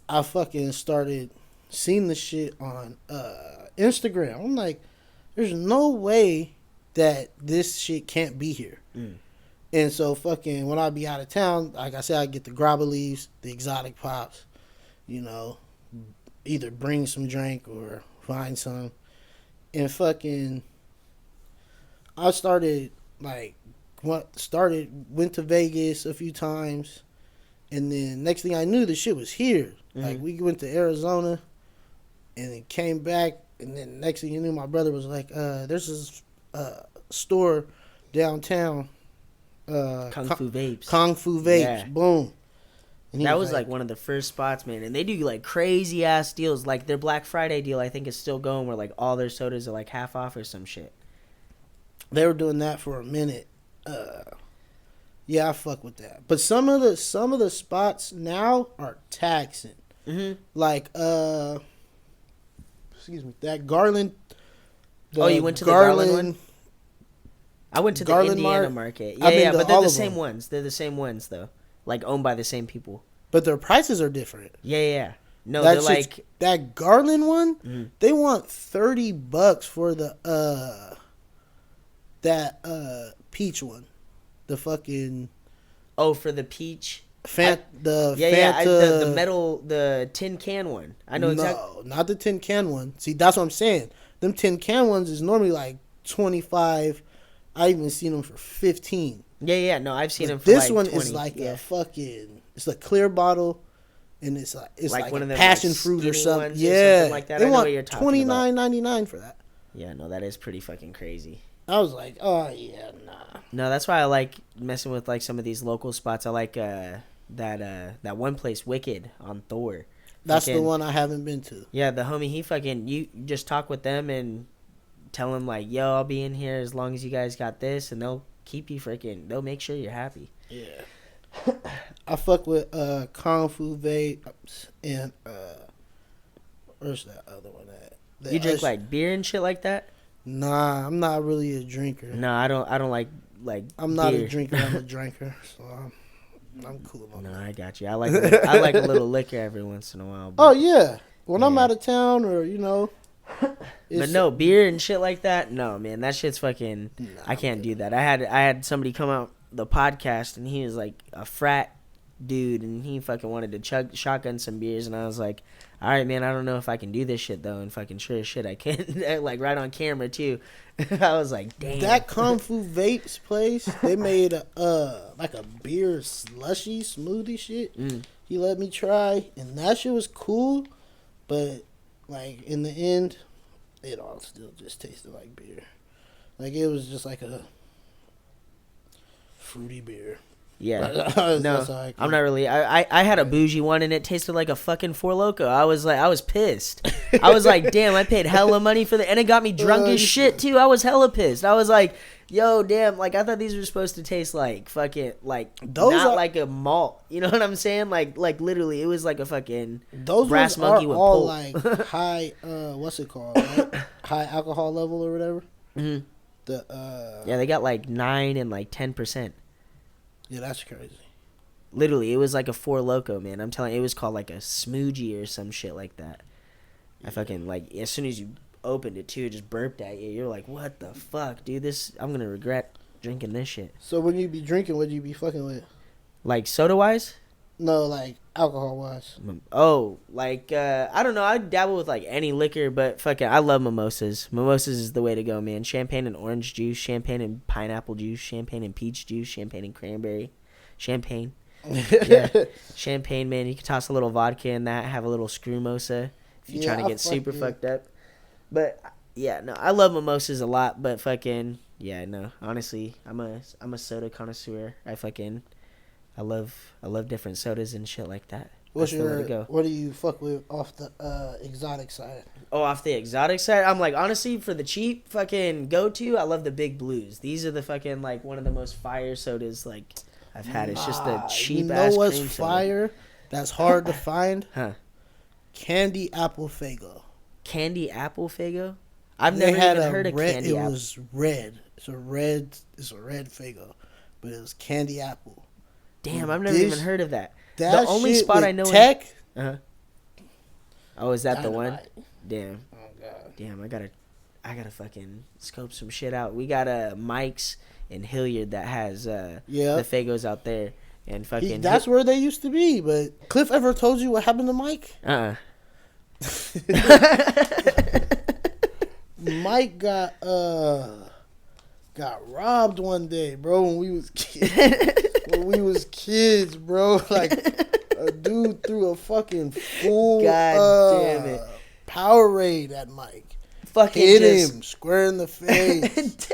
I fucking started seeing the shit on Instagram. I'm like, there's no way that this shit can't be here. And so fucking when I be out of town, like I said, I get the Grabba leaves, the exotic pops, you know, either bring some drink or find some. And fucking I started like went to Vegas a few times, and then next thing I knew the shit was here. Like we went to Arizona and then came back, and then next thing you knew my brother was like, there's this store downtown,
Kung Fu Vapes.
Yeah. Boom. And
That was like one of the first spots, man. And they do like crazy ass deals. Like their Black Friday deal, I think, is still going, where like all their sodas are like half off or some shit.
They were doing that for a minute. Yeah, I fuck with that. But some of the spots now are taxing. Like excuse me, that Garland.
You went to the Garland one? I went to the Indiana market. Yeah, but they're the same ones. They're the same ones though. Like owned by the same people.
But their prices are different.
Yeah. No, they're like
that Garland one, they want $30 for the that peach one. The fucking
for the peach.
Fanta,
the metal, the tin can one. I know exactly.
No, not the tin can one. See, that's what I'm saying. Them tin can ones is normally like 25. I even seen them for 15.
Yeah. No, I've seen them for
this
like
one
20.
is like a fucking. It's a clear bottle, and it's like
one
a
of them
passion
like
fruit or something.
Yeah, something like that.
They
I know
want
what you're talking about.
$29.99 for that.
Yeah, no, that is pretty fucking crazy.
I was like, oh yeah, nah.
No, that's why I like messing with like some of these local spots. I like that one place, Wicked on Thor.
That's the one I haven't been to.
Yeah, the homie, he fucking, you just talk with them and tell them like, yo, I'll be in here as long as you guys got this, and they'll keep you freaking, they'll make sure you're happy.
Yeah. I fuck with Kung Fu Vapes and where's that other one at?
You drink like beer and shit like that?
Nah, I'm not really a drinker.
No, I don't like
I'm not
beer.
a drinker, I'm a drinker. So I'm cool on that.
No, I got you. I like a little liquor every once in a while.
Oh yeah. When I'm out of town or
but no, beer and shit like that, no, man, that shit's fucking, I can't do that. I had somebody come out the podcast, and he was like a frat dude, and he fucking wanted to shotgun some beers, and I was like, all right, man, I don't know if I can do this shit though, and fucking sure as shit I can. Like right on camera too. I was like, damn.
That Kung Fu Vapes place, they made like a beer slushy smoothie shit. He let me try, and that shit was cool, but like in the end, it all still just tasted like beer. Like it was just like a fruity beer.
Yeah. No, I'm not really. I had a bougie one, and it tasted like a fucking Four Loko. I was pissed. I was like, damn, I paid hella money for and it got me drunk as shit too. I was hella pissed. I was like, yo, damn, like I thought these were supposed to taste like fucking like like a malt. You know what I'm saying? Like literally, it was like a fucking brass monkey with
all
pulp.
like high what's it called? Right? High alcohol level or whatever.
Yeah, they got like 9 and like 10%.
Yeah, that's crazy.
Literally, it was like a Four Loko, man. I'm telling you, it was called like a smoothie or some shit like that. I fucking, like, as soon as you opened it, too, it just burped at you. You're like, what the fuck, dude? I'm going to regret drinking this shit.
So when you be drinking, what do you be fucking with?
Like, soda-wise?
No, like, alcohol-wise.
Oh, like, I don't know. I dabble with, like, any liquor, but fucking, I love mimosas. Mimosas is the way to go, man. Champagne and orange juice, champagne and pineapple juice, champagne and peach juice, champagne and cranberry. Champagne. Yeah. Champagne, man. You can toss a little vodka in that, have a little screwmosa if you're trying to get super fucked up. But, yeah, no, I love mimosas a lot, but fucking, yeah, no. Honestly, I'm a soda connoisseur. I love different sodas and shit like that.
What's
still let
your
it go.
what do you fuck with off the exotic side?
Oh, off the exotic side, I'm like, honestly, for the cheap fucking go-to, I love the Big Blues. These are the fucking, like, one of the most fire sodas, like, I've had. It's just a cheap-ass
You know what's
cream soda.
fire? That's hard to find?
Huh.
Candy apple Faygo.
Candy apple Faygo? I've
They
never
had
even
a
heard of
red,
candy
it
apple.
was red. It's a red Faygo. But it was candy apple.
Damn, I've never even heard of that.
That
The only
shit
spot
with
I know
tech.
Uh-huh. Oh, is that the one?
Dynamite.
Damn.
Oh god.
Damn, I gotta fucking scope some shit out. We got Mike's in Hilliard that has the Fagos out there, and fucking
That's where they used to be. But Cliff ever told you what happened to Mike? Mike got robbed one day, bro. When we was kids, bro. Like a dude threw a fucking full
damn it.
Powerade at Mike.
Fucking
hit
just...
him square in the face.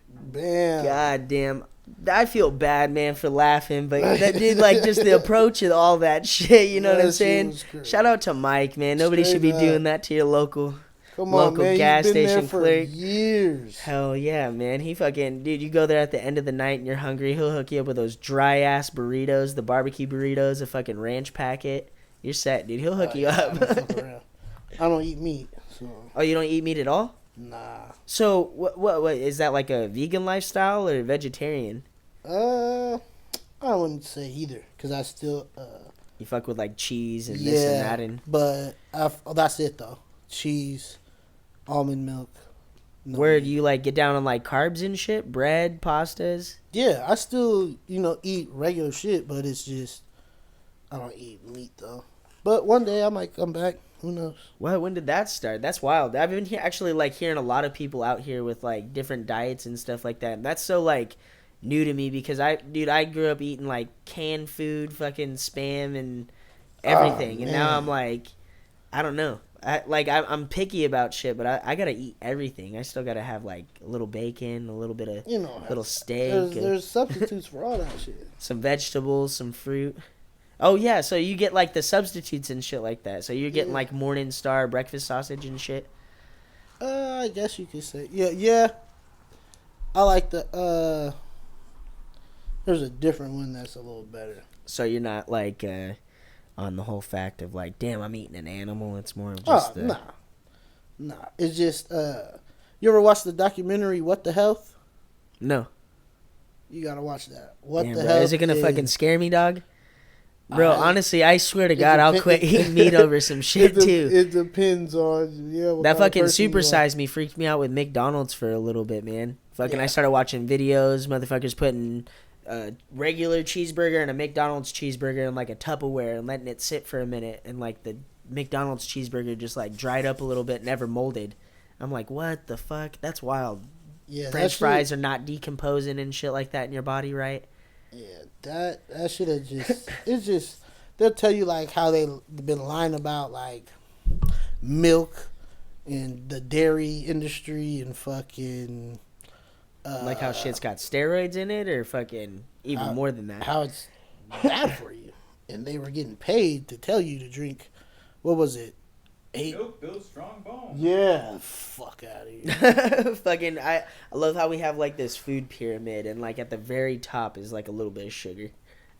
Bam.
God damn. I feel bad, man, for laughing, but that dude, like, just the approach and all that shit, you know what I'm saying? Shout out to Mike, man. Nobody should be doing that to your local gas station clerk.
Years.
Hell yeah, man. He fucking, dude, you go there at the end of the night and you're hungry, he'll hook you up with those dry ass burritos, the barbecue burritos, a fucking ranch packet. You're set, dude. He'll hook you up.
I don't eat meat. So.
Oh, you don't eat meat at all?
Nah.
So what is that, like a vegan lifestyle or vegetarian?
I wouldn't say either, cause I still
you fuck with like cheese and this and that, and
but that's it though. Cheese, almond milk.
No Where do you like get down on like carbs and shit, bread, pastas?
Yeah, I still eat regular shit, but it's just I don't eat meat though. But one day I might come back. Who knows?
Well, when did that start? That's wild. I've been actually like hearing a lot of people out here with like different diets and stuff like that. And that's so like new to me because I grew up eating like canned food, fucking Spam and everything, and now I'm like, I don't know. I'm picky about shit, but I gotta eat everything. I still gotta have like a little bacon, a little bit of little steak.
There's substitutes for all that shit.
Some vegetables, some fruit. Oh, yeah, so you get, like, the substitutes and shit like that. So you're getting, like, Morning Star breakfast sausage and shit?
I guess you could say. Yeah. I like the, there's a different one that's a little better.
So you're not, like, on the whole fact of, like, damn, I'm eating an animal. It's more of just
Nah. It's just, you ever watch the documentary, What the Health?
No.
You gotta watch that. What
damn,
the
bro,
Health
is it gonna fucking scare me, dog? Bro, honestly, I swear to God, I'll quit eating meat over some shit, too.
It depends on,
that fucking supersized me freaked me out with McDonald's for a little bit, man. Fucking, I started watching videos, motherfuckers putting a regular cheeseburger and a McDonald's cheeseburger in, like, a Tupperware and letting it sit for a minute. And, like, the McDonald's cheeseburger just, like, dried up a little bit, never molded. I'm like, what the fuck? That's wild.
Yeah,
French fries are not decomposing and shit like that in your body, right?
Yeah, that should have just... It's just... They'll tell you, like, how they've been lying about, like, milk and the dairy industry and fucking...
like how shit's got steroids in it or fucking even more than that?
How it's bad for you. And they were getting paid to tell you to drink... What was it?
Milk builds strong bones.
Yeah, fuck out of here.
Fucking, I love how we have like this food pyramid, and like at the very top is like a little bit of sugar,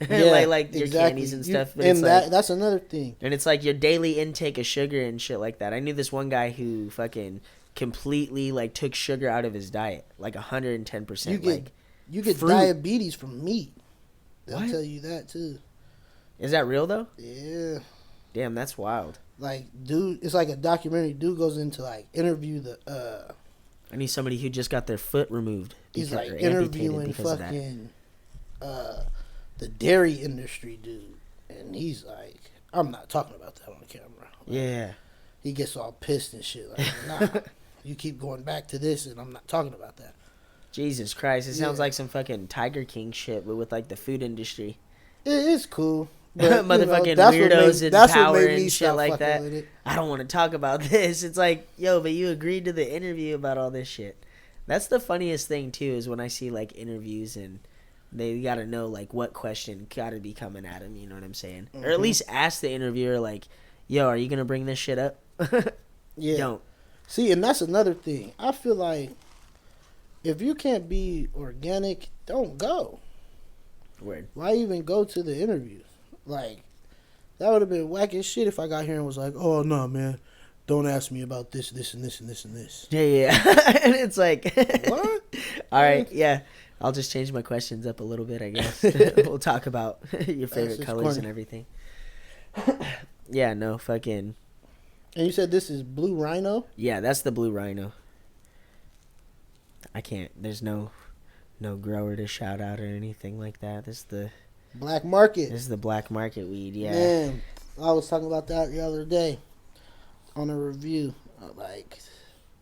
Yeah,
like your candies and stuff. But
and
it's like,
that's another thing.
And it's like your daily intake of sugar and shit like that. I knew this one guy who fucking completely like took sugar out of his diet, like 110%.
You get
fruit.
diabetes from meat. They'll
What?
tell you that too.
Is that real though?
Yeah.
Damn, that's wild.
Like, dude, it's like a documentary. Dude goes into like interview the.
I need somebody who just got their foot removed.
He's like
or
interviewing
because
fucking the dairy industry dude, and he's like, I'm not talking about that on camera. Like,
yeah.
He gets all pissed and shit. Like, nah, you keep going back to this, and I'm not talking about that.
Jesus Christ, it sounds like some fucking Tiger King shit, but with like the food industry.
It's cool. But,
motherfucking weirdos and power and shit like that. I don't want to talk about this. It's like, yo, but you agreed to the interview about all this shit. That's the funniest thing too, is when I see like interviews and They gotta know like what question gotta be coming at him. You know what I'm saying? Or at least ask the interviewer like, "Yo, are you gonna bring this shit up?"
Yeah.
Don't.
See, and that's another thing. I feel like if you can't be organic, don't go.
Word.
Why even go to the interview? Like, that would have been whack as shit if I got here and was like, "Oh no, man, don't ask me about this, this, and this, and this, and this."
Yeah. And it's like,
What?
All right, yeah. I'll just change my questions up a little bit, I guess. We'll talk about your favorite
just
colors
corny.
and everything. Yeah, no, fucking.
And you said this is Blue Rhino?
Yeah, that's the blue rhino. I can't. There's no grower to shout out or anything like that. This
Black Market.
is the black market weed. Yeah.
Man, I was talking about that the other day on a review. Like,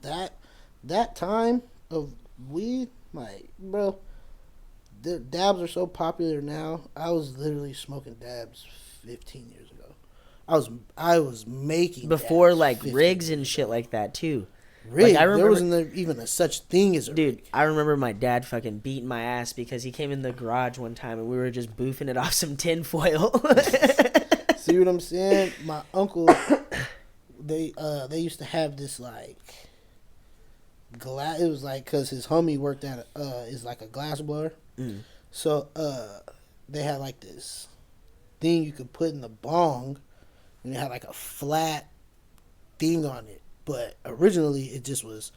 that time of weed, like, bro, the dabs are so popular now. I was literally smoking dabs 15 years ago. I was making
Before
dabs
like
15
rigs and
years
shit
ago.
like that too.
Rig,
I remember-
there wasn't even a such thing as a
Dude,
rig.
I remember my dad fucking beating my ass because he came in the garage one time and we were just boofing it off some tin foil.
See what I'm saying? My uncle, they used to have this like glass. It was like because his homie worked at is like a glass blower.
Mm.
So they had like this thing you could put in the bong, and it had like a flat thing on it. But originally it just was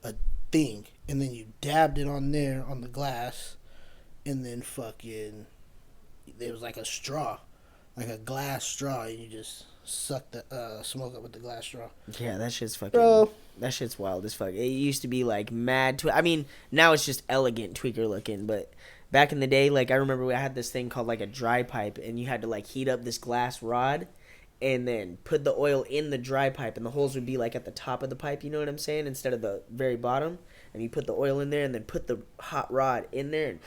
a thing, and then you dabbed it on there on the glass, and then fucking it was like a straw, like a glass straw, and you just suck the smoke up with the glass straw.
Yeah, that shit's fucking.
Bro.
That shit's wild as fuck. It used to be like mad. I mean, now it's just elegant tweaker looking, but back in the day, like I remember I had this thing called like a dry pipe, and you had to like heat up this glass rod, and then put the oil in the dry pipe, and the holes would be like at the top of the pipe. You know what I'm saying? Instead of the very bottom, and you put the oil in there, and then put the hot rod in there, and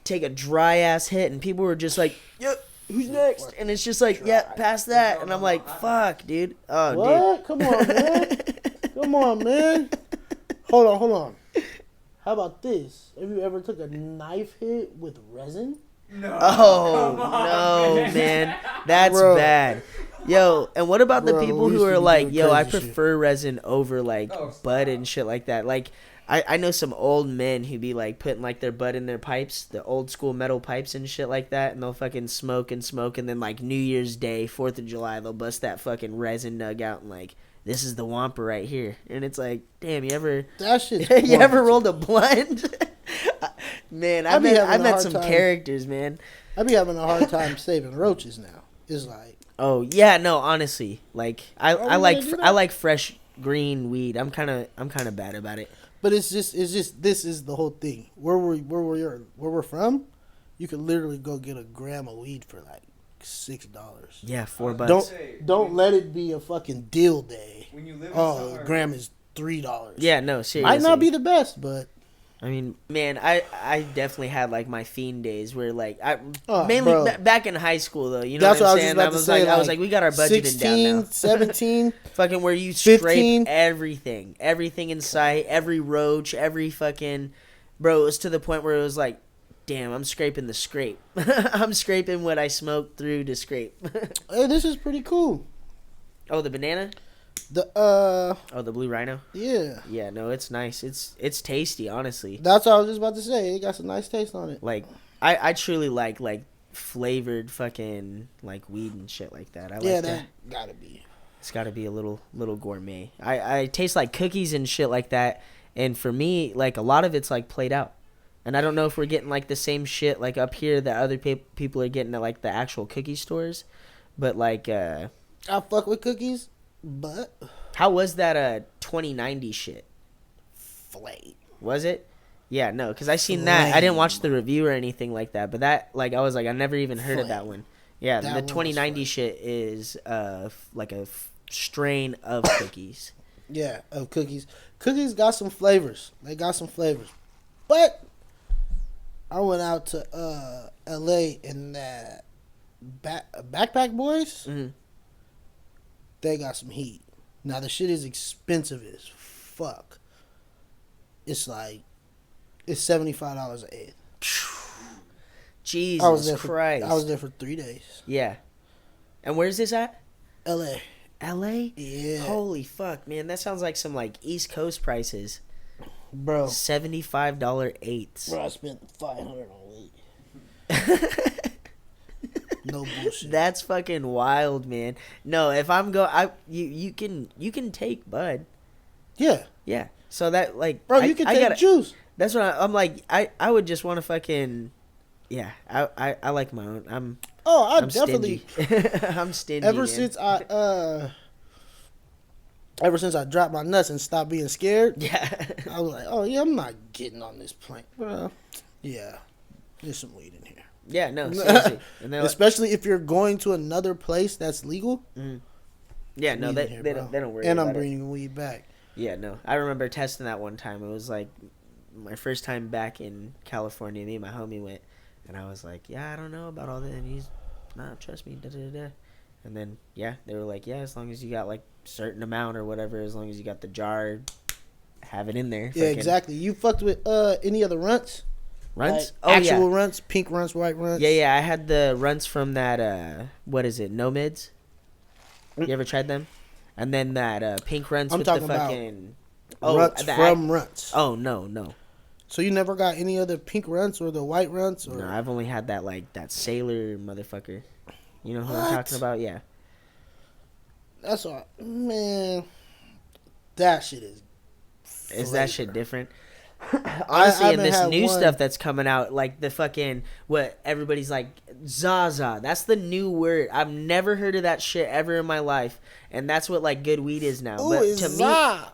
take a dry ass hit, and people were just like, "Yep, who's next?" And it's just like, "Yeah, pass that," and I'm like, "Fuck, dude." Oh,
What? Come on, man. Come on, man. Hold on. How about this? Have you ever took a knife hit with resin?
No.
Oh,
Come on,
no, man. That's
Bro.
bad. Yo, and what about the
Bro,
people
we
who
used to
are
be
like,
doing
yo, I
crazy
prefer resin over like
Oh, stop.
bud and shit like that. Like, I know some old men who be like putting like their bud in their pipes, the old school metal pipes and shit like that, and they'll fucking smoke, and then like New Year's Day, 4th of July, they'll bust that fucking resin nug out and like, this is the Wampa right here. And it's like, damn, you ever
That shit's
you ever
corny.
rolled a blunt? Man, I
I be
met
having a
met
hard
some
time.
characters, man.
I be having a hard time saving roaches now. It's like,
Oh yeah, no, honestly, like I
you
like
gonna do
I
that?
like fresh green weed. I'm kind of bad about it.
but it's just this is the whole thing. Where we're from, you could literally go get a gram of weed for like $6.
Yeah, $4.
Don't let it be a fucking deal day.
When you live in
Oh,
somewhere,
a gram is $3.
Yeah, no, seriously.
Might not be the best, but
I mean, man, I definitely had like my fiend days where like I
Oh,
mainly
bro.
back in high school though. You know
that's
what
what I
I'm
was just
saying?
about to say.
I was like, we got our budgeting
16,
down now.
17.
Fucking where you
15.
scrape everything in sight, every roach, every fucking bro. It was to the point where it was like, damn, I'm scraping the scrape. I'm scraping what I smoked through to scrape.
Hey, this is pretty cool.
Oh, the banana.
The
Oh, the blue rhino.
yeah.
Yeah, no, it's nice. It's tasty, honestly.
That's what I was just about to say. It got some nice taste on it.
Like I truly like flavored fucking like weed and shit like that. I
Yeah,
like
that gotta be.
It's got to be a little gourmet. I taste like cookies and shit like that, and for me, like a lot of it's like played out. And I don't know if we're getting like the same shit like up here that other people are getting at like the actual cookie stores, but like
I fuck with cookies, but
how was that 2090 shit?
flame.
Was it? Yeah, no, because I seen that. I didn't watch the review or anything like that, but that, like, I was like, I never even heard of that
Flame.
one. Yeah,
That
the
one was
2090
flame.
shit is like a strain of cookies.
Yeah, of cookies. Cookies got some flavors. They got some flavors. But I went out to LA and that Backpack Boys,
Mhm.
they got some heat. Now the shit is expensive as fuck. It's like it's $75 an eighth.
Jesus Christ.
I was there for 3 days.
Yeah. And where's this at?
L.A.
LA?
Yeah.
Holy fuck, man. That sounds like some like East Coast prices.
Bro.
$75 eights.
Bro, I spent $500 on weed. No bullshit.
That's fucking wild, man. No, if I'm you can take bud.
Yeah.
Yeah. So that like
bro, you can take juice.
That's what I'm like. I would just want to fucking yeah. I like my own. I'm
definitely
I'm stingy.
Ever since I dropped my nuts and stopped being scared,
yeah,
I was like, oh yeah, I'm not getting on this plane. Well, yeah, there's some weed in here.
Yeah, no, seriously. And
especially if you're going to another place that's legal.
Mm. Yeah, no, they don't worry.
And
about
I'm bringing weed back.
Yeah, no, I remember testing that one time. It was like my first time back in California. Me and my homie went, and I was like, yeah, I don't know about all that. And he's, nah, trust me, da da da. And then yeah, they were like, yeah, as long as you got like certain amount or whatever, as long as you got the jar, have it in there.
Yeah, exactly. You fucked with any other runts?
Runts?
Like actual runts, pink runts, white runts.
Yeah. I had the runts from that. What is it? Nomids. You ever tried them? And then that pink runts with the fucking.
Runts from runts.
Oh no.
So you never got any other pink runts or the white runts? Or?
No, I've only had that like that sailor motherfucker. You know who I'm talking about? Yeah.
That's all, man. That shit is. Flavor.
Is that shit different? Honestly, in this new stuff that's coming out, like the fucking what everybody's like Zaza. That's the new word. I've never heard of that shit ever in my life, and that's what like good weed is now.
Ooh,
but to me,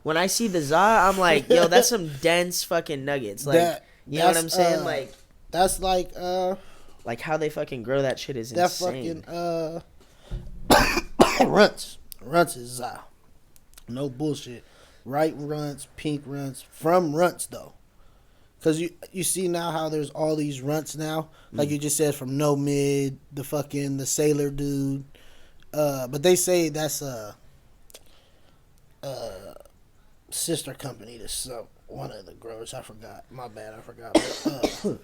when I see the Za, I'm like, yo, that's some dense fucking nuggets. Like, you know what I'm saying? Like,
that's like
how they fucking grow that shit is insane.
That fucking runts is Za. No bullshit. Right runts, pink runts, from runts though, because you see now how there's all these runts now, like you just said, from No Mid, the sailor dude, but they say that's a sister company to one of the growers. I forgot. My bad. I forgot. But,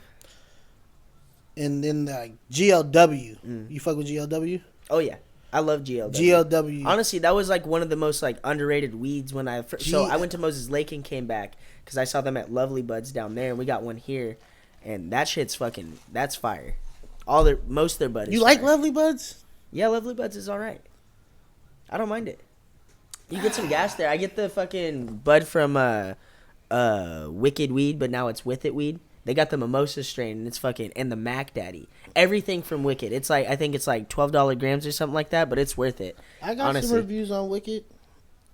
and then like GLW, you fuck with GLW?
Oh yeah. I love GLW.
GLW.
Honestly, that was like one of the most like underrated weeds when I first. So I went to Moses Lake and came back because I saw them at Lovely Buds down there, and we got one here, and that shit's fucking. That's fire. Most of their buds.
You like Lovely Buds?
Yeah, Lovely Buds is all right. I don't mind it. You get some gas there. I get the fucking bud from Wicked Weed, but now it's With It Weed. They got the Mimosa strain, and it's fucking, and the Mac Daddy. Everything from Wicked. It's like, I think it's like $12 grams or something like that, but it's worth it.
I got some reviews on Wicked.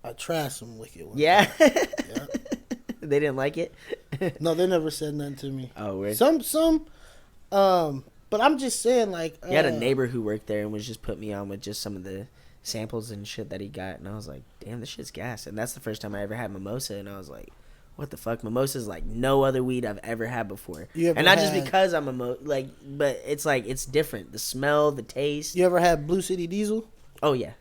I tried some Wicked ones.
Yeah? Yeah. They didn't like it?
No, they never said nothing to me.
Oh, weird.
But I'm just saying, like.
He had a neighbor who worked there and was just put me on with just some of the samples and shit that he got, and I was like, damn, this shit's gas. And that's the first time I ever had Mimosa, and I was like, what the fuck? Mimosa's like no other weed I've ever had before. And not just because I'm but it's like, it's different. The smell, the taste.
You ever had Blue City Diesel?
Oh, yeah.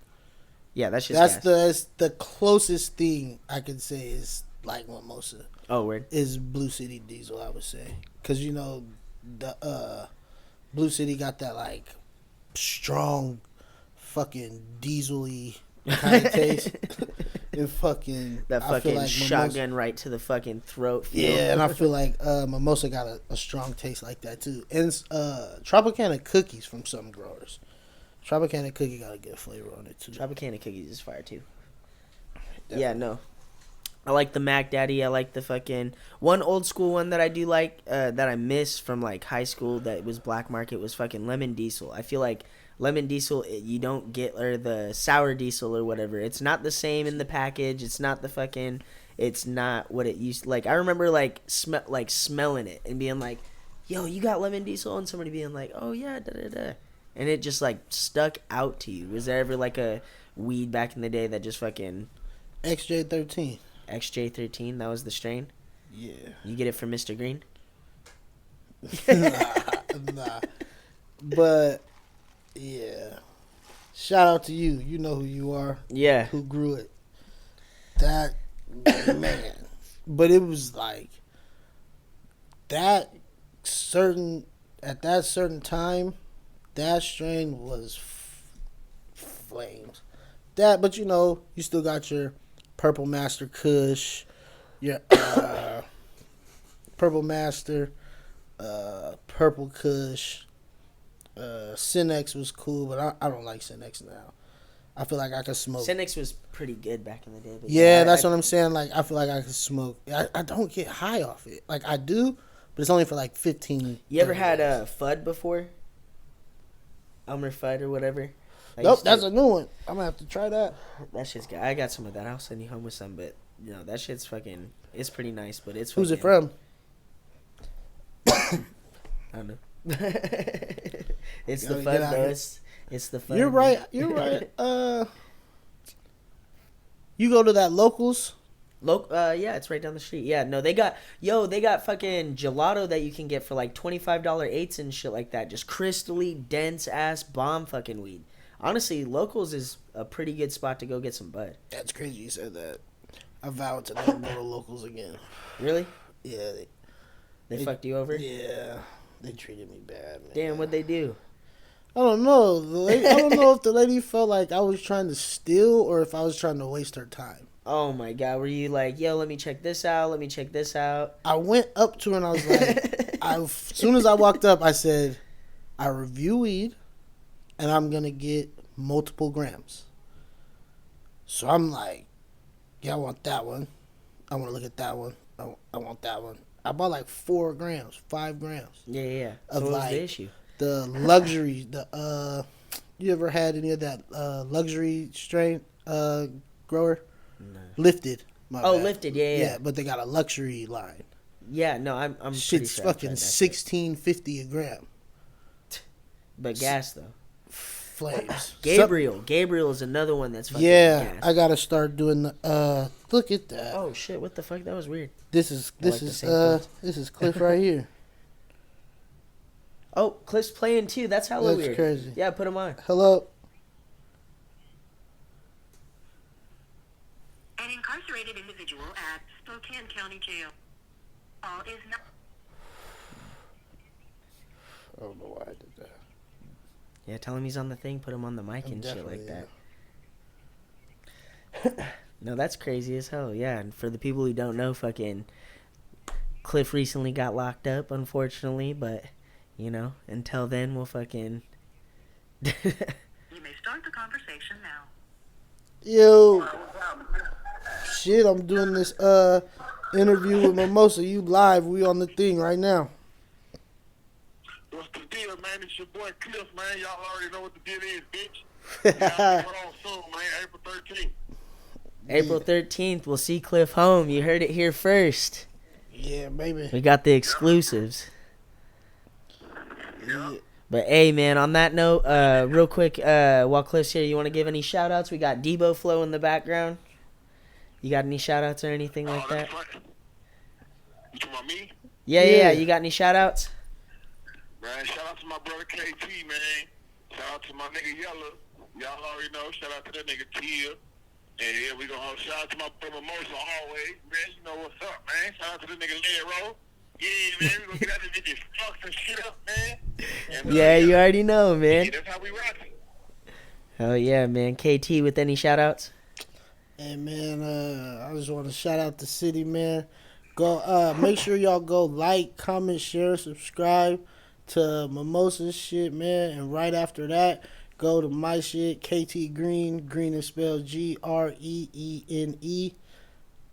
Yeah, that's just
that's the closest thing I can say is like Mimosa.
Oh, weird.
Is Blue City Diesel, I would say. Because, you know, the Blue City got that like strong fucking diesel-y kind of taste. And fucking
that fucking like shotgun Mimosa, right to the fucking throat feel.
Yeah, and I feel like Mimosa got a strong taste like that too. And Tropicana cookies from some growers. Tropicana cookie got a good flavor on it too.
Tropicana cookies is fire too. Definitely. Yeah, no. I like the Mac Daddy. I like the fucking one old school one that I do like that I miss from like high school that was black market was fucking Lemon Diesel. I feel like Lemon Diesel, you don't get, or the Sour Diesel or whatever. It's not the same in the package. It's not the fucking. It's not what it used. Like I remember, like smelling it and being like, "Yo, you got Lemon Diesel?" And somebody being like, "Oh yeah, da da da," and it just like stuck out to you. Was there ever like a weed back in the day that just fucking
XJ13?
XJ13, that was the strain.
Yeah.
You get it from Mr. Greene?
Nah. But. Yeah. Shout out to you. You know who you are.
Yeah.
Who grew it. That, man. But it was like, that at that certain time, that strain was flames. But you know, you still got your Purple Master Kush, your Purple Master, Purple Kush. Cinex was cool, but I don't like Cinex now. I feel like I could smoke.
Cinex was pretty good back in the day. But
yeah, that's what I'm saying. Like, I feel like I could smoke. I don't get high off it. Like, I do, but it's only for like 15.
You ever had a FUD before? Elmer FUD or whatever?
Nope, that's a new one. I'm gonna have to try that.
That shit's good. I got some of that. I'll send you home with some, but you know that shit's fucking. It's pretty nice, but it's.
Who's it from?
I don't know. It's the FUD though. It's the FUD.
You're right. You go to that Locals.
Yeah, it's right down the street. Yeah, no, they got fucking gelato that you can get for like $25 eights and shit like that. Just crystally dense ass bomb fucking weed. Honestly, Locals is a pretty good spot to go get some bud.
That's crazy you said that. I vowed to never go to Locals again.
Really?
Yeah.
They fucked you over?
Yeah. They treated me bad, man.
Damn, what'd they do?
I don't know. I don't know if the lady felt like I was trying to steal or if I was trying to waste her time.
Oh my god, were you like, yo, let me check this out,
I went up to her and I was like, as soon as I walked up, I said, I review weed and I'm going to get multiple grams. So I'm like, yeah, I want that one. I want to look at that one. I want that one. I bought like 4 grams, 5 grams.
Yeah. So
of
what was
like
the issue?
The luxury, you ever had any of that luxury strain grower?
No.
Lifted.
Lifted, yeah.
But they got a luxury line.
Yeah, no, I'm
shit's
pretty sure
fucking $16.50 a gram.
But gas though.
Flames.
Gabriel is another one that's fucking
gas. I
gas.
gotta start doing the look at that.
Oh shit, what the fuck? That was weird.
This is Cliff right here.
Oh, Cliff's playing too. That's hella weird.
That's crazy.
Yeah, put him on.
Hello.
An incarcerated individual at Spokane County Jail. All is not.
I don't know why I did that.
Yeah, tell him he's on the thing. Put him on the mic and shit like that. No, that's crazy as hell. Yeah, and for the people who don't know, fucking Cliff recently got locked up, unfortunately. But you know, until then, we'll fucking.
You may start the conversation now.
Yo. Shit, I'm doing this interview with Mimosa. You live. We on the thing right now.
What's the deal, man? It's your boy Cliff, man. Y'all already know what the deal is, bitch. Y'all on soon, man. April 13th.
April 13th, we'll see Cliff home. You heard it here first.
Yeah, baby.
We got the exclusives.
Yeah.
But hey, man, on that note, real quick, while Cliff's here, you want to give any shout outs? We got Debo Flow in the background. You got any shout outs or anything like that?
You talking about me?
Yeah. You got any shout outs?
Man, shout out to my brother KT, man. Shout out to my nigga Yellow. Y'all already know. Shout out to that nigga Tia. And yeah, we gonna shout out to my brother Mimosa always. Man, you know what's up, man. Shout out to the nigga Lero. Yeah, man, we gonna get out of this fucks and shit up, man. And,
Yeah, you already know, man.
Yeah, that's how we rockin'.
Hell yeah, man. KT with any shout outs?
Hey, man, I just want to shout out the city, man. Go, make sure y'all go like, comment, share, subscribe to Mimosa's shit, man. And right after that, go to my shit, KT Greene. Greene is spelled Greene.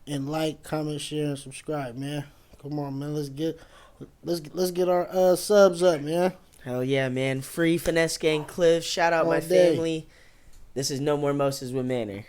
And like, comment, share, and subscribe, man. Come on, man. Let's get our subs up, man.
Hell yeah, man. Free Finesse Gang Cliff. Shout out
All
my
day.
family. This is No More Moses with Manor.